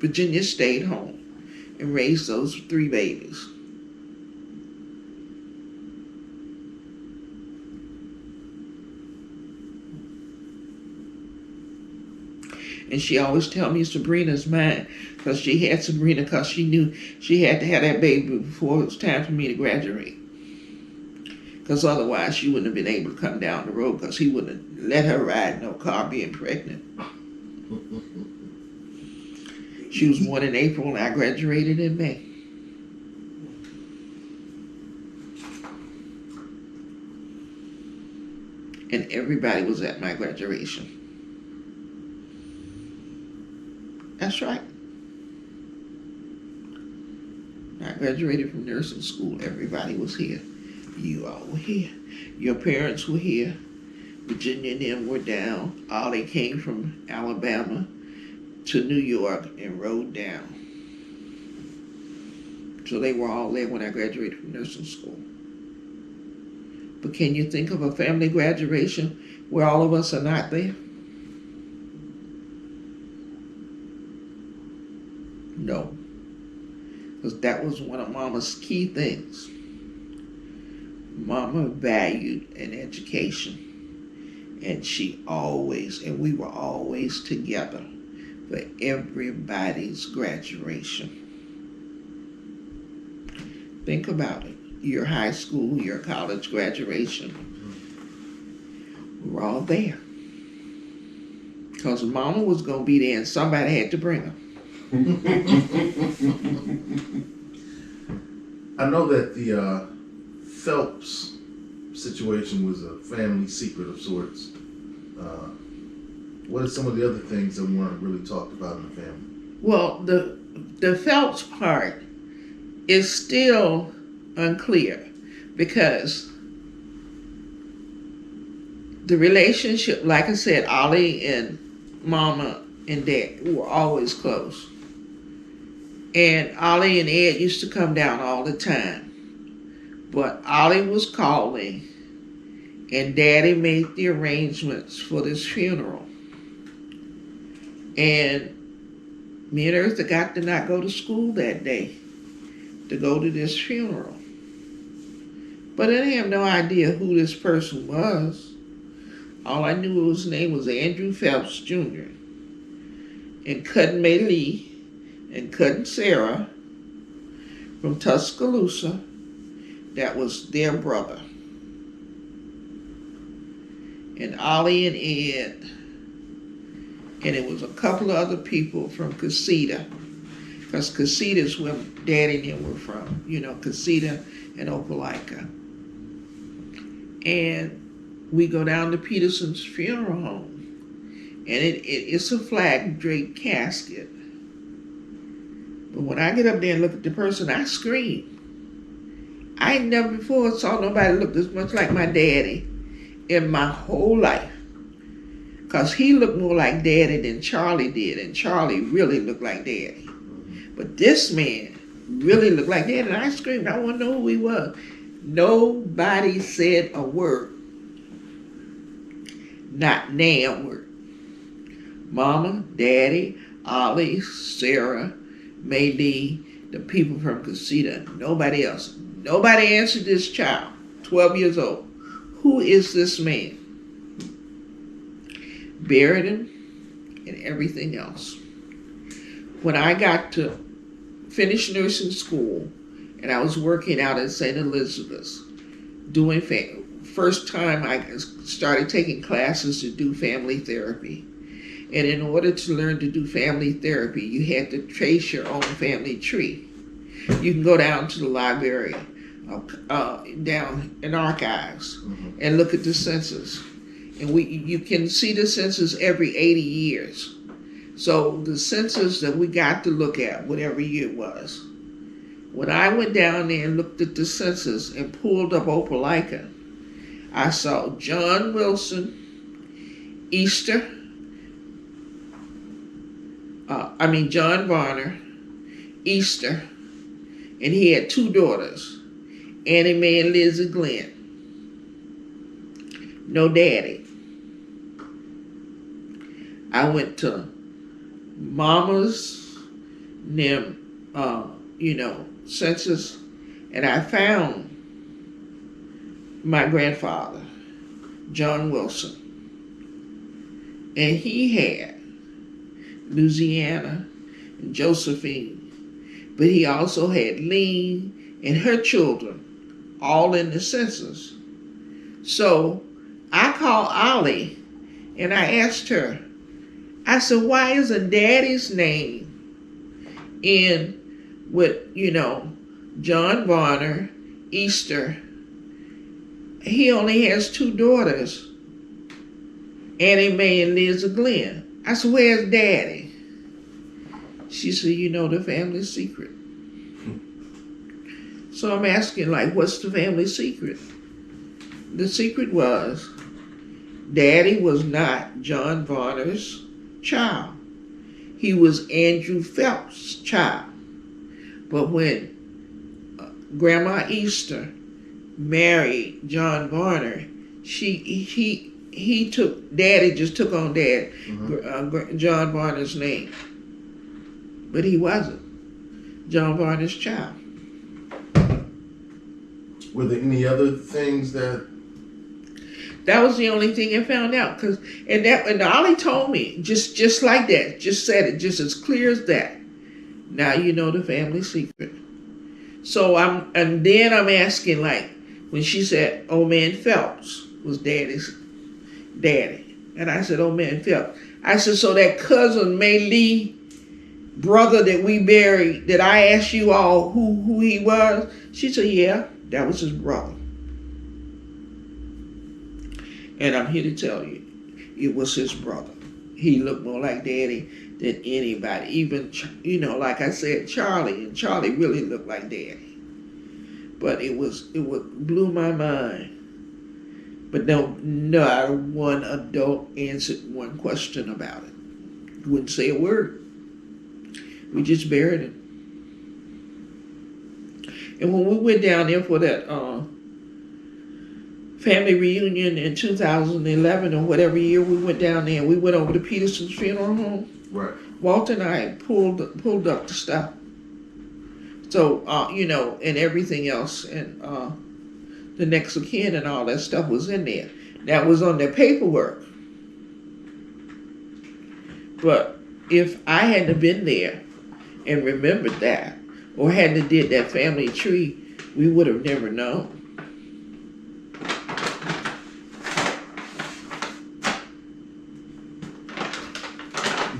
Virginia stayed home and raised those 3 babies. And she always tell me Sabrina's mine because she had Sabrina because she knew she had to have that baby before it was time for me to graduate. Because otherwise she wouldn't have been able to come down the road because he wouldn't have let her ride no car being pregnant. She was born in April and I graduated in May. And everybody was at my graduation. That's right. I graduated from nursing school. Everybody was here. You all were here. Your parents were here. Virginia and them were down. Ollie came from Alabama to New York and rode down. So they were all there when I graduated from nursing school. But can you think of a family graduation where all of us are not there? No. Because that was one of Mama's key things. Mama valued an education. And she always, and we were always together for everybody's graduation. Think about it. Your high school, your college graduation. We were all there. Because Mama was going to be there and somebody had to bring her. I know that the Phelps situation was a family secret of sorts. What are some of the other things that weren't really talked about in the family? Well, the Phelps part is still unclear because the relationship, like I said, Ollie and Mama and Dad were always close. And Ollie and Ed used to come down all the time. But Ollie was calling and Daddy made the arrangements for this funeral. And me and Eartha got to not go to school that day to go to this funeral. But I didn't have no idea who this person was. All I knew his name was Andrew Phelps Jr. and Cousin May Lee and Cousin Sarah from Tuscaloosa. That was their brother. And Ollie and Ed. And it was a couple of other people from Casita. Because Casita is where Daddy and them were from. You know, Casita and Opelika. And we go down to Peterson's funeral home. And it's a flag draped casket. But when I get up there and look at the person, I scream. I ain't never before saw nobody look as much like my daddy in my whole life. Because he looked more like Daddy than Charlie did. And Charlie really looked like Daddy. But this man really looked like Daddy. And I screamed, I want to know who he was. Nobody said a word. Not damn word. Mama, Daddy, Ollie, Sarah, Maylee, the people from Casita, nobody else. Nobody answered this child, 12 years old. Who is this man? Buried him and everything else. When I got to finish nursing school and I was working out at St. Elizabeth's, doing first time I started taking classes to do family therapy. And in order to learn to do family therapy, you had to trace your own family tree. You can go down to the library, down in archives, and look at the census. And you can see the census every 80 years. So the census that we got to look at, whatever year it was, when I went down there and looked at the census and pulled up Opelika, I saw John Wilson, John Varner, Easter, and he had two daughters, Annie Mae and Lizzie Glenn. No daddy. I went to Mama's census, and I found my grandfather, John Wilson. And he had Louisiana and Josephine, but he also had Lean and her children, all in the census. So I called Ollie and I asked her, I said, why isn't Daddy's name in with, John Varner, Easter. He only has 2 daughters, Annie Mae and Liza Glenn. I said, where's Daddy? She said, the family secret. So I'm asking, what's the family secret? The secret was Daddy was not John Varner's child. He was Andrew Phelps' child. But when Grandma Easter married John Varner, Daddy just took on John Varner's name. But he wasn't John Varner's child. Were there any other things that? That was the only thing I found out. And Ollie told me, just like that, just said it, just as clear as that. Now you know the family secret. So then I'm asking, when she said, old man Phelps was Daddy's daddy. And I said, old man Phelps. I said, so that cousin May Lee brother that we buried, that I asked you all who he was? She said, yeah, that was his brother. And I'm here to tell you, it was his brother. He looked more like Daddy than anybody. Even, like I said, Charlie. And Charlie really looked like Daddy. But it blew my mind. But not one adult answered one question about it. Wouldn't say a word. We just buried him. And when we went down there for that family reunion in 2011 or whatever year we went down there, we went over to Peterson's funeral home. Right. Walter and I pulled up the stuff. So, and everything else, and the next of kin and all that stuff was in there. That was on their paperwork. But if I hadn't been there and remembered that, or hadn't did that family tree, we would have never known.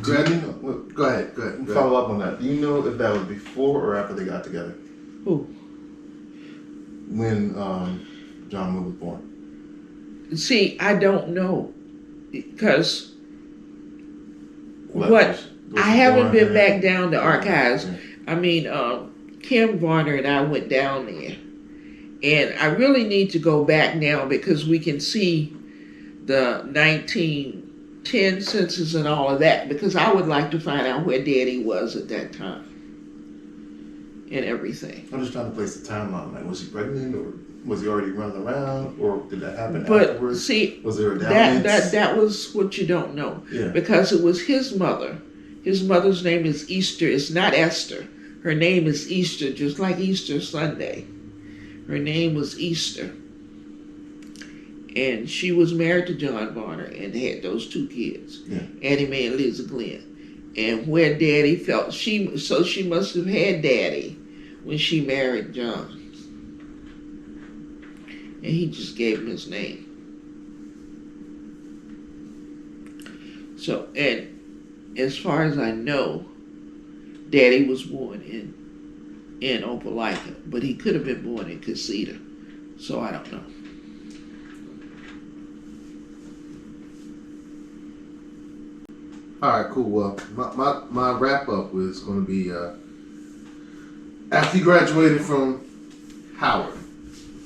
Go ahead. Follow up on that. Do you know if that was before or after they got together? Who? When John Moore was born. See, I don't know, because I haven't been back down to archives. Yeah. I mean, Kim Varner and I went down there, and I really need to go back now because we can see the 1910 census and all of that, because I would like to find out where Daddy was at that time and everything. I'm just trying to place the timeline. Like, was he pregnant, or was he already running around, or did that happen afterwards? See, was there a dalliance? that was what you don't know. Yeah. Because it was his mother. His mother's name is Easter. It's not Esther. Her name is Easter, just like Easter Sunday. Her name was Easter. And she was married to John Varner and had those 2 kids, Yeah. Annie Mae and Liza Glenn. And where Daddy felt, she must have had Daddy when she married John. And he just gave him his name. So, and as far as I know, Daddy was born in Opelika, but he could have been born in Casita. So I don't know. All right, cool. Well, my wrap up was going to be after you graduated from Howard,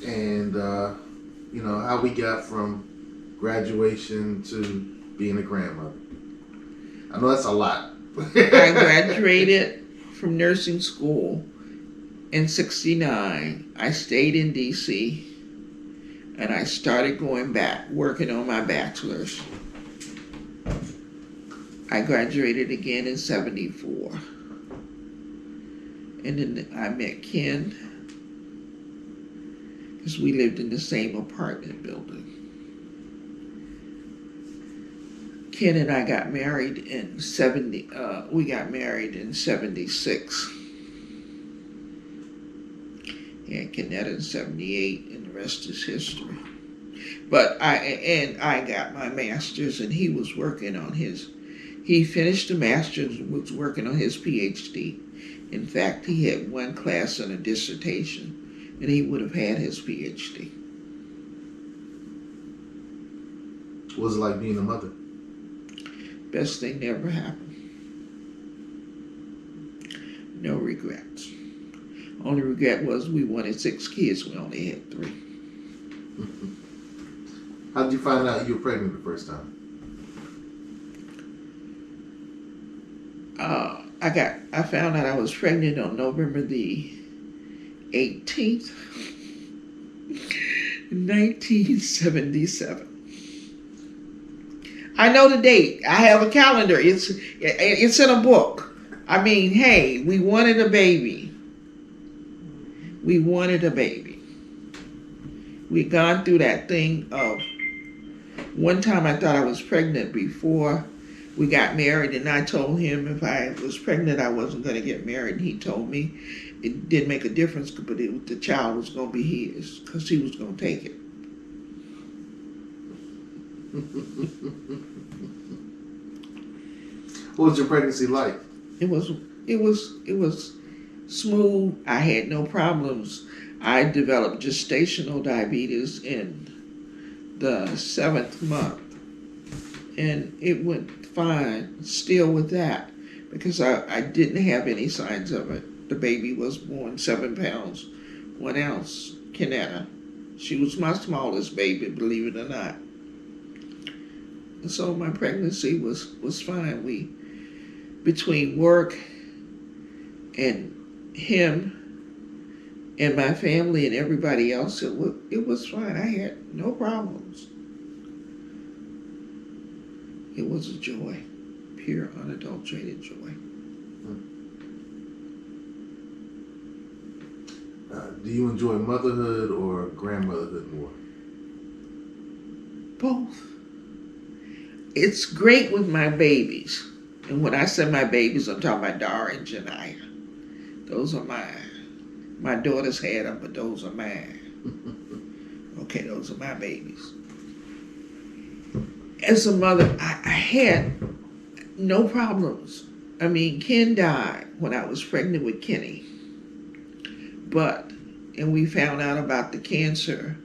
and how we got from graduation to being a grandmother. I know that's a lot. I graduated from nursing school in '69. I stayed in D.C. and I started going back, working on my bachelor's. I graduated again in '74. And then I met Ken, because we lived in the same apartment building. Ken and I got married in we got married in '76. And Kenneth in '78, and the rest is history. But I got my master's, and he was working on his. He finished the master's, was working on his PhD, In fact, he had one class and a dissertation, and he would have had his PhD. What was it like being a mother? Best thing that ever happened. No regrets. Only regret was we wanted 6 kids, we only had 3. How did you find out you were pregnant the first time? I found out I was pregnant on November the 18th, 1977. I know the date. I have a calendar. It's in a book. I mean, hey, we wanted a baby. We wanted a baby. We'd gone through that thing of, one time I thought I was pregnant before we got married, and I told him if I was pregnant, I wasn't going to get married. And he told me it didn't make a difference, but the child was going to be his because he was going to take it. What was your pregnancy like? It was smooth. I had no problems. I developed gestational diabetes in the 7th month, and it went fine still with that because I didn't have any signs of it. The baby was born 7 pounds, 1 ounce, Canetta. She was my smallest baby, believe it or not. And so my pregnancy was fine. We, between work and him and my family and everybody else, it was fine. I had no problems. It was a joy, pure, unadulterated joy. Do you enjoy motherhood or grandmotherhood more? Both. It's great with my babies. And when I say my babies, I'm talking about Dara and Janiyah. Those are mine. My daughters had them, but those are mine. Okay, those are my babies. As a mother, I had no problems. I mean, Ken died when I was pregnant with Kenny. And we found out about the cancer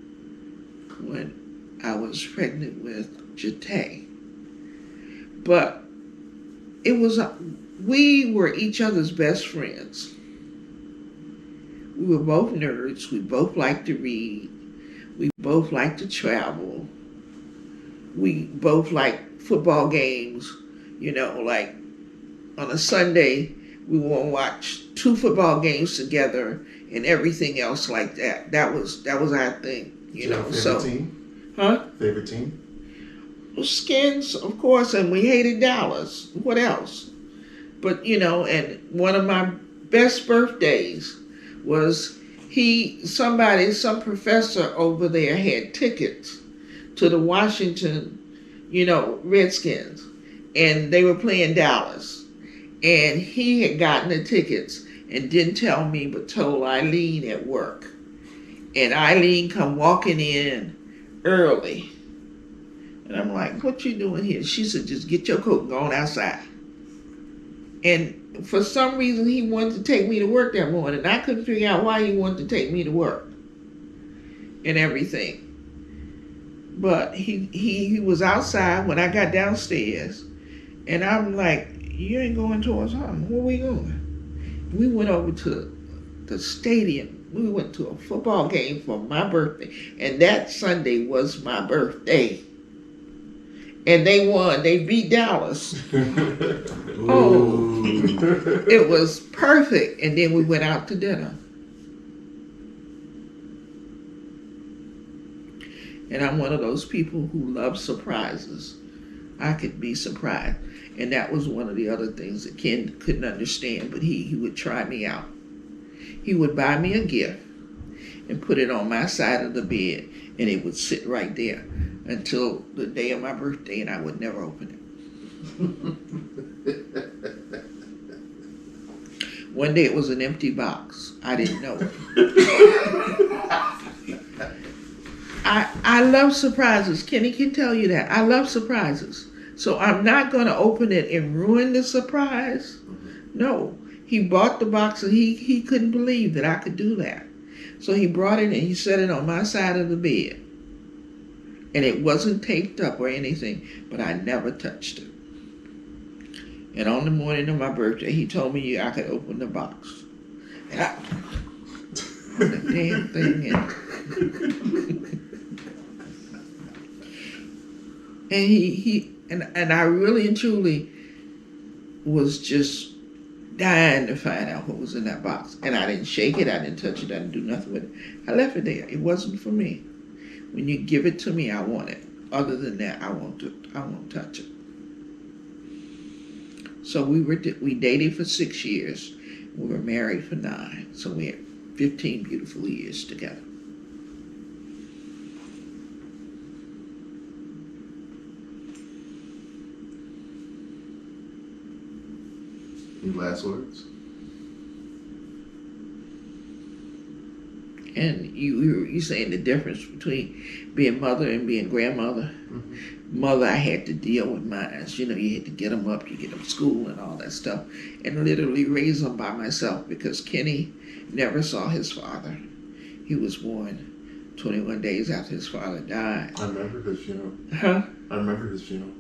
when I was pregnant with Jute. But we were each other's best friends. We were both nerds. We both liked to read. We both liked to travel. We both liked football games. You know, like on a Sunday, we would watch 2 football games together and everything else like that. That was our thing. You know, favorite team? Huh? Favorite team? Well, Skins, of course, and we hated Dallas. What else? But, you know, and one of my best birthdays was some professor over there had tickets to the Washington, Redskins, and they were playing Dallas. And he had gotten the tickets and didn't tell me, but told Eileen at work. And Eileen come walking in early. And I'm like, what you doing here? She said, just get your coat and go on outside. And for some reason, he wanted to take me to work that morning. I couldn't figure out why he wanted to take me to work and everything. But he was outside when I got downstairs. And I'm like, you ain't going towards home. Where we going? We went over to the stadium. We went to a football game for my birthday. And that Sunday was my birthday. And they won. They beat Dallas. Oh, it was perfect. And then we went out to dinner. And I'm one of those people who love surprises. I could be surprised. And that was one of the other things that Ken couldn't understand, but he would try me out. He would buy me a gift and put it on my side of the bed, and it would sit right there until the day of my birthday, and I would never open it. One day it was an empty box. I didn't know it. I love surprises. Kenny can tell you that. I love surprises. So I'm not going to open it and ruin the surprise. No. He bought the box and he couldn't believe that I could do that. So he brought it and he set it on my side of the bed. And it wasn't taped up or anything, but I never touched it. And on the morning of my birthday, he told me I could open the box. And I put the damn thing in. And I really and truly was just dying to find out what was in that box. And I didn't shake it, I didn't touch it, I didn't do nothing with it. I left it there. It wasn't for me. When you give it to me, I want it. Other than that, I won't touch it. So we dated for 6 years. We were married for 9. So we had 15 beautiful years together. Any last words? And you saying the difference between being mother and being grandmother. Mm-hmm. Mother, I had to deal with mine. You had to get them up, you get them to school and all that stuff, and literally raise them by myself because Kenny never saw his father. He was born 21 days after his father died. I remember his funeral. Huh? I remember his funeral.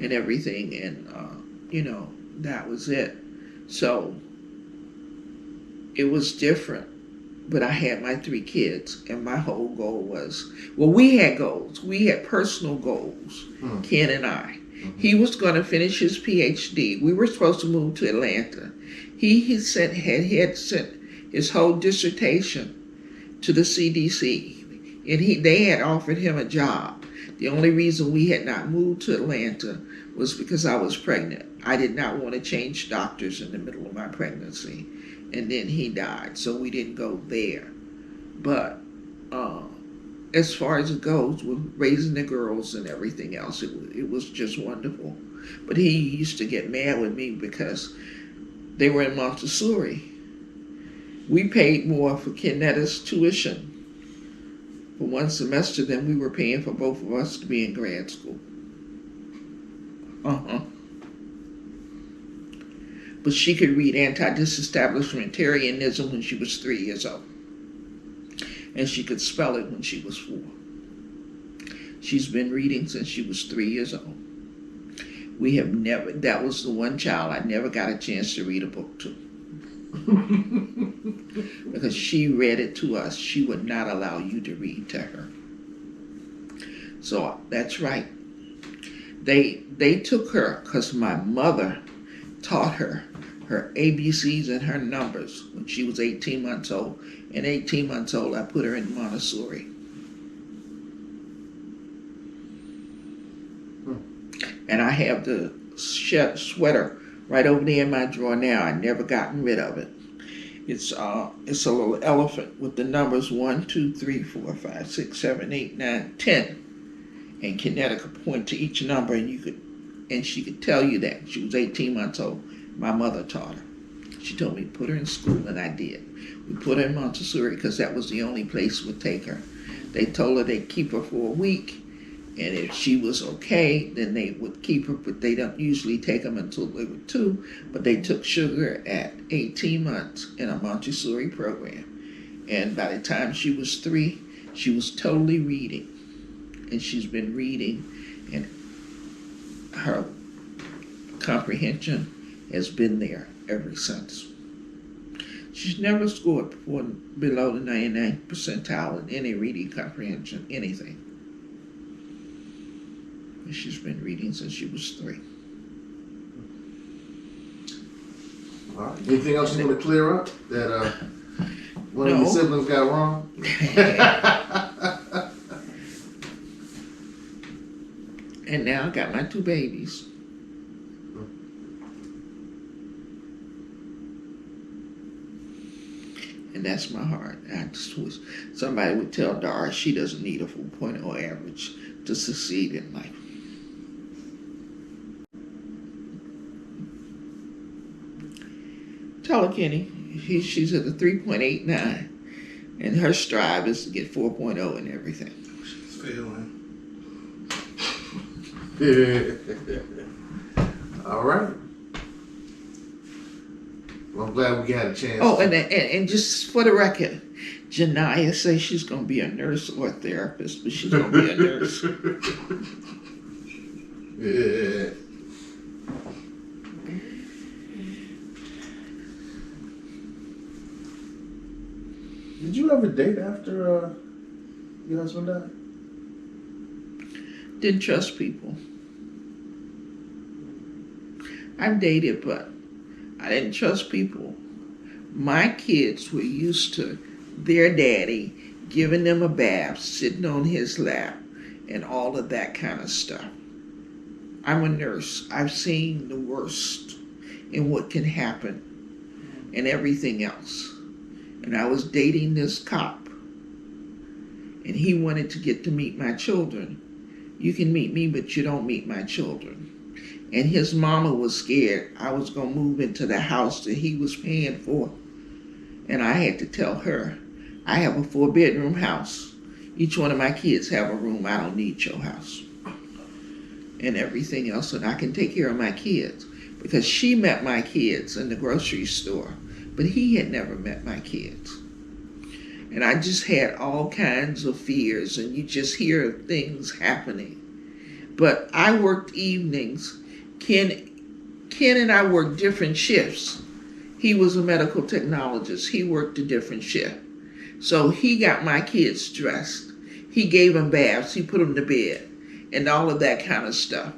And everything, and that was it. So it was different. But I had my 3 kids, and my whole goal was, we had goals. We had personal goals, Ken and I. Mm-hmm. He was going to finish his PhD. We were supposed to move to Atlanta. He had sent his whole dissertation to the CDC, and they had offered him a job. The only reason we had not moved to Atlanta was because I was pregnant. I did not want to change doctors in the middle of my pregnancy. And then he died, so we didn't go there. But as far as it goes, with raising the girls and everything else, it was just wonderful. But he used to get mad with me because they were in Montessori. We paid more for Kenetta's tuition for 1 semester than we were paying for both of us to be in grad school. But she could read anti-disestablishmentarianism when she was 3 years old. And she could spell it when she was 4. She's been reading since she was 3 years old. That was the one child I never got a chance to read a book to. Because she read it to us. She would not allow you to read to her. So that's right. They took her because my mother taught her ABCs and her numbers when she was 18 months old. And 18 months old, I put her in Montessori. And I have the sweater right over there in my drawer now. I've never gotten rid of it. It's a little elephant with the numbers 1, 2, 3, 4, 5, 6, 7, 8, 9, 10. And Kenetta could point to each number and she could tell you that. She was 18 months old. My mother taught her. She told me to put her in school, and I did. We put her in Montessori because that was the only place would take her. They told her they'd keep her for a week, and if she was okay, then they would keep her, but they don't usually take them until they were 2, but they took Sugar at 18 months in a Montessori program. And by the time she was 3, she was totally reading. And she's been reading, and her comprehension has been there ever since. She's never scored below the 99th percentile in any reading comprehension, anything. And she's been reading since she was 3. All right. Anything else you want to clear up that one of No. your siblings got wrong? And now I got my 2 babies. And that's my heart. I just wish somebody would tell Dara she doesn't need a 4.0 average to succeed in life. Tell her, Kenny, she's at a 3.89, and her strive is to get 4.0 and everything. She's failing. All right. Well, I'm glad we got a chance. Oh, and just for the record, Janiyah says she's going to be a nurse or a therapist, but she's going to be a nurse. Yeah. Did you ever date after your husband died? Didn't trust people. I've dated, but I didn't trust people. My kids were used to their daddy giving them a bath, sitting on his lap, and all of that kind of stuff. I'm a nurse. I've seen the worst in what can happen and everything else. And I was dating this cop, and he wanted to get to meet my children. You can meet me, but you don't meet my children. And his mama was scared I was going to move into the house that he was paying for. And I had to tell her, I have a 4-bedroom house. Each one of my kids have a room. I don't need your house. And everything else, and I can take care of my kids. Because she met my kids in the grocery store, but he had never met my kids. And I just had all kinds of fears, and you just hear things happening. But I worked evenings. Ken and I worked different shifts. He was a medical technologist. He worked a different shift. So he got my kids dressed. He gave them baths. He put them to bed and all of that kind of stuff.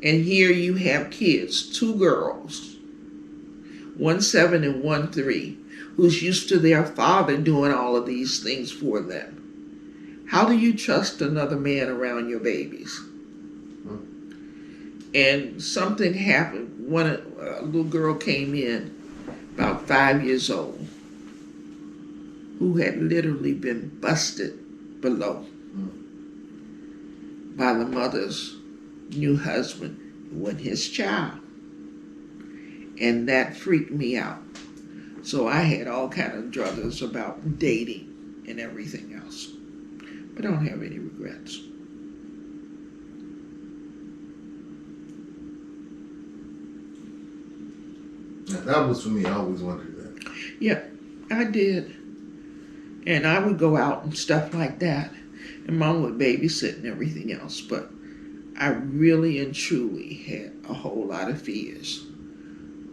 And here you have kids, 2 girls, 1 7 and 1 3, who's used to their father doing all of these things for them. How do you trust another man around your babies? And something happened. A little girl came in, about 5 years old, who had literally been busted below by the mother's new husband, who was his child. And that freaked me out. So I had all kind of druthers about dating and everything else. But I don't have any regrets. That was for me. I always wondered that. Yeah, I did. And I would go out and stuff like that. And Mom would babysit and everything else. But I really and truly had a whole lot of fears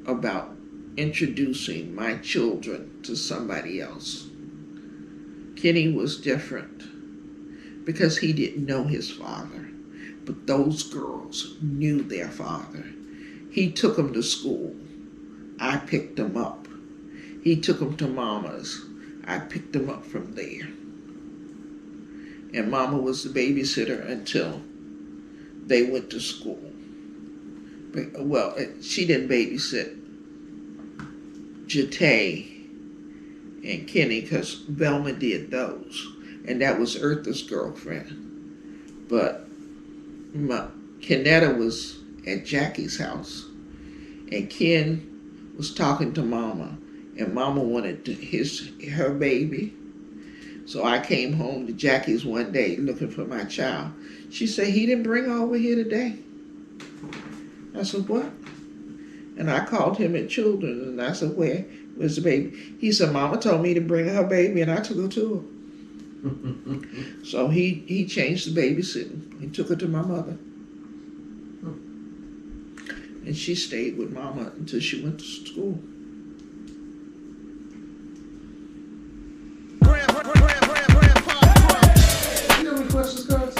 about introducing my children to somebody else. Kenny was different because he didn't know his father. But those girls knew their father. He took them to school. I picked them up. He took them to Mama's. I picked them up from there. And Mama was the babysitter until they went to school. But, well, she didn't babysit Jute and Kenny because Velma did those. And that was Eartha's girlfriend. But Kenetta was at Jackie's house. And Ken was talking to Mama, and Mama wanted her baby. So I came home to Jackie's one day looking for my child. She said, he didn't bring her over here today. I said, what? And I called him at Children, and I said, where's the baby? He said, Mama told me to bring her baby, and I took her to her. So he changed the babysitting. He took her to my mother. And she stayed with Mama until she went to school. You have any questions, guys?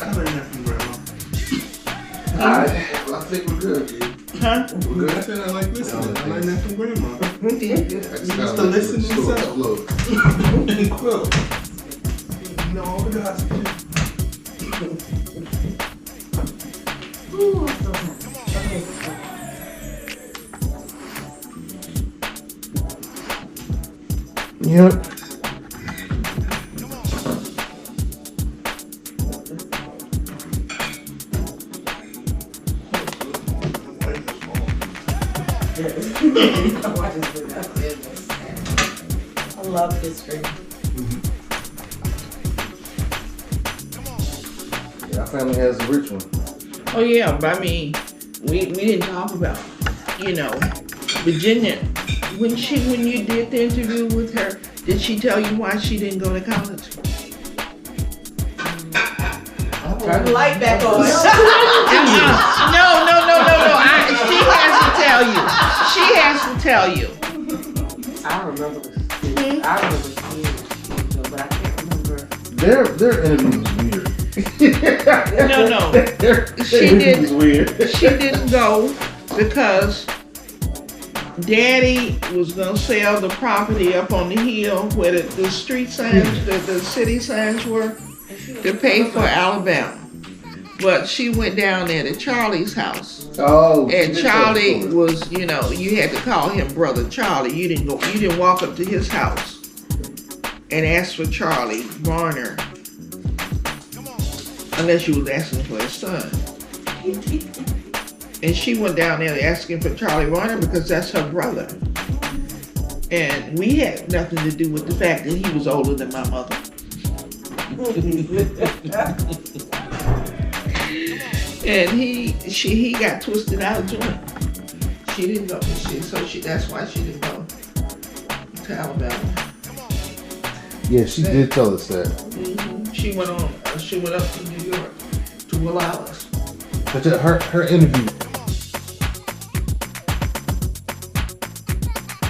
I learned that from Grandma. Alright, well, I think we're good, dude. Huh? We're good. I said I like listening. I learned that from Grandma. I just used to listen himself. And quote. You know all the gossip. Yep. I love history. Yeah, our family has a rich one. Oh Oh yeah, but I mean, we didn't talk about, Virginia. When you did the interview with her, did she tell you why she didn't go to college? Turn the light back on. No. She has to tell you. I remember seeing it, but I can't remember. Their interview was weird. No. Their She interview was weird. She didn't go because Daddy was gonna sell the property up on the hill where the street signs, the city signs were, to pay for Alabama. But she went down there to Charlie's house. Oh, And Charlie was, you had to call him Brother Charlie. You didn't walk up to his house and ask for Charlie Varner unless you was asking for his son. And she went down there asking for Charlie Varner because that's her brother. And we had nothing to do with the fact that he was older than my mother. And he got twisted out of joint. She didn't go. That's why she didn't go to Alabama. Yeah, she did tell us that. Mm-hmm. She went up to New York to allow us. But her interview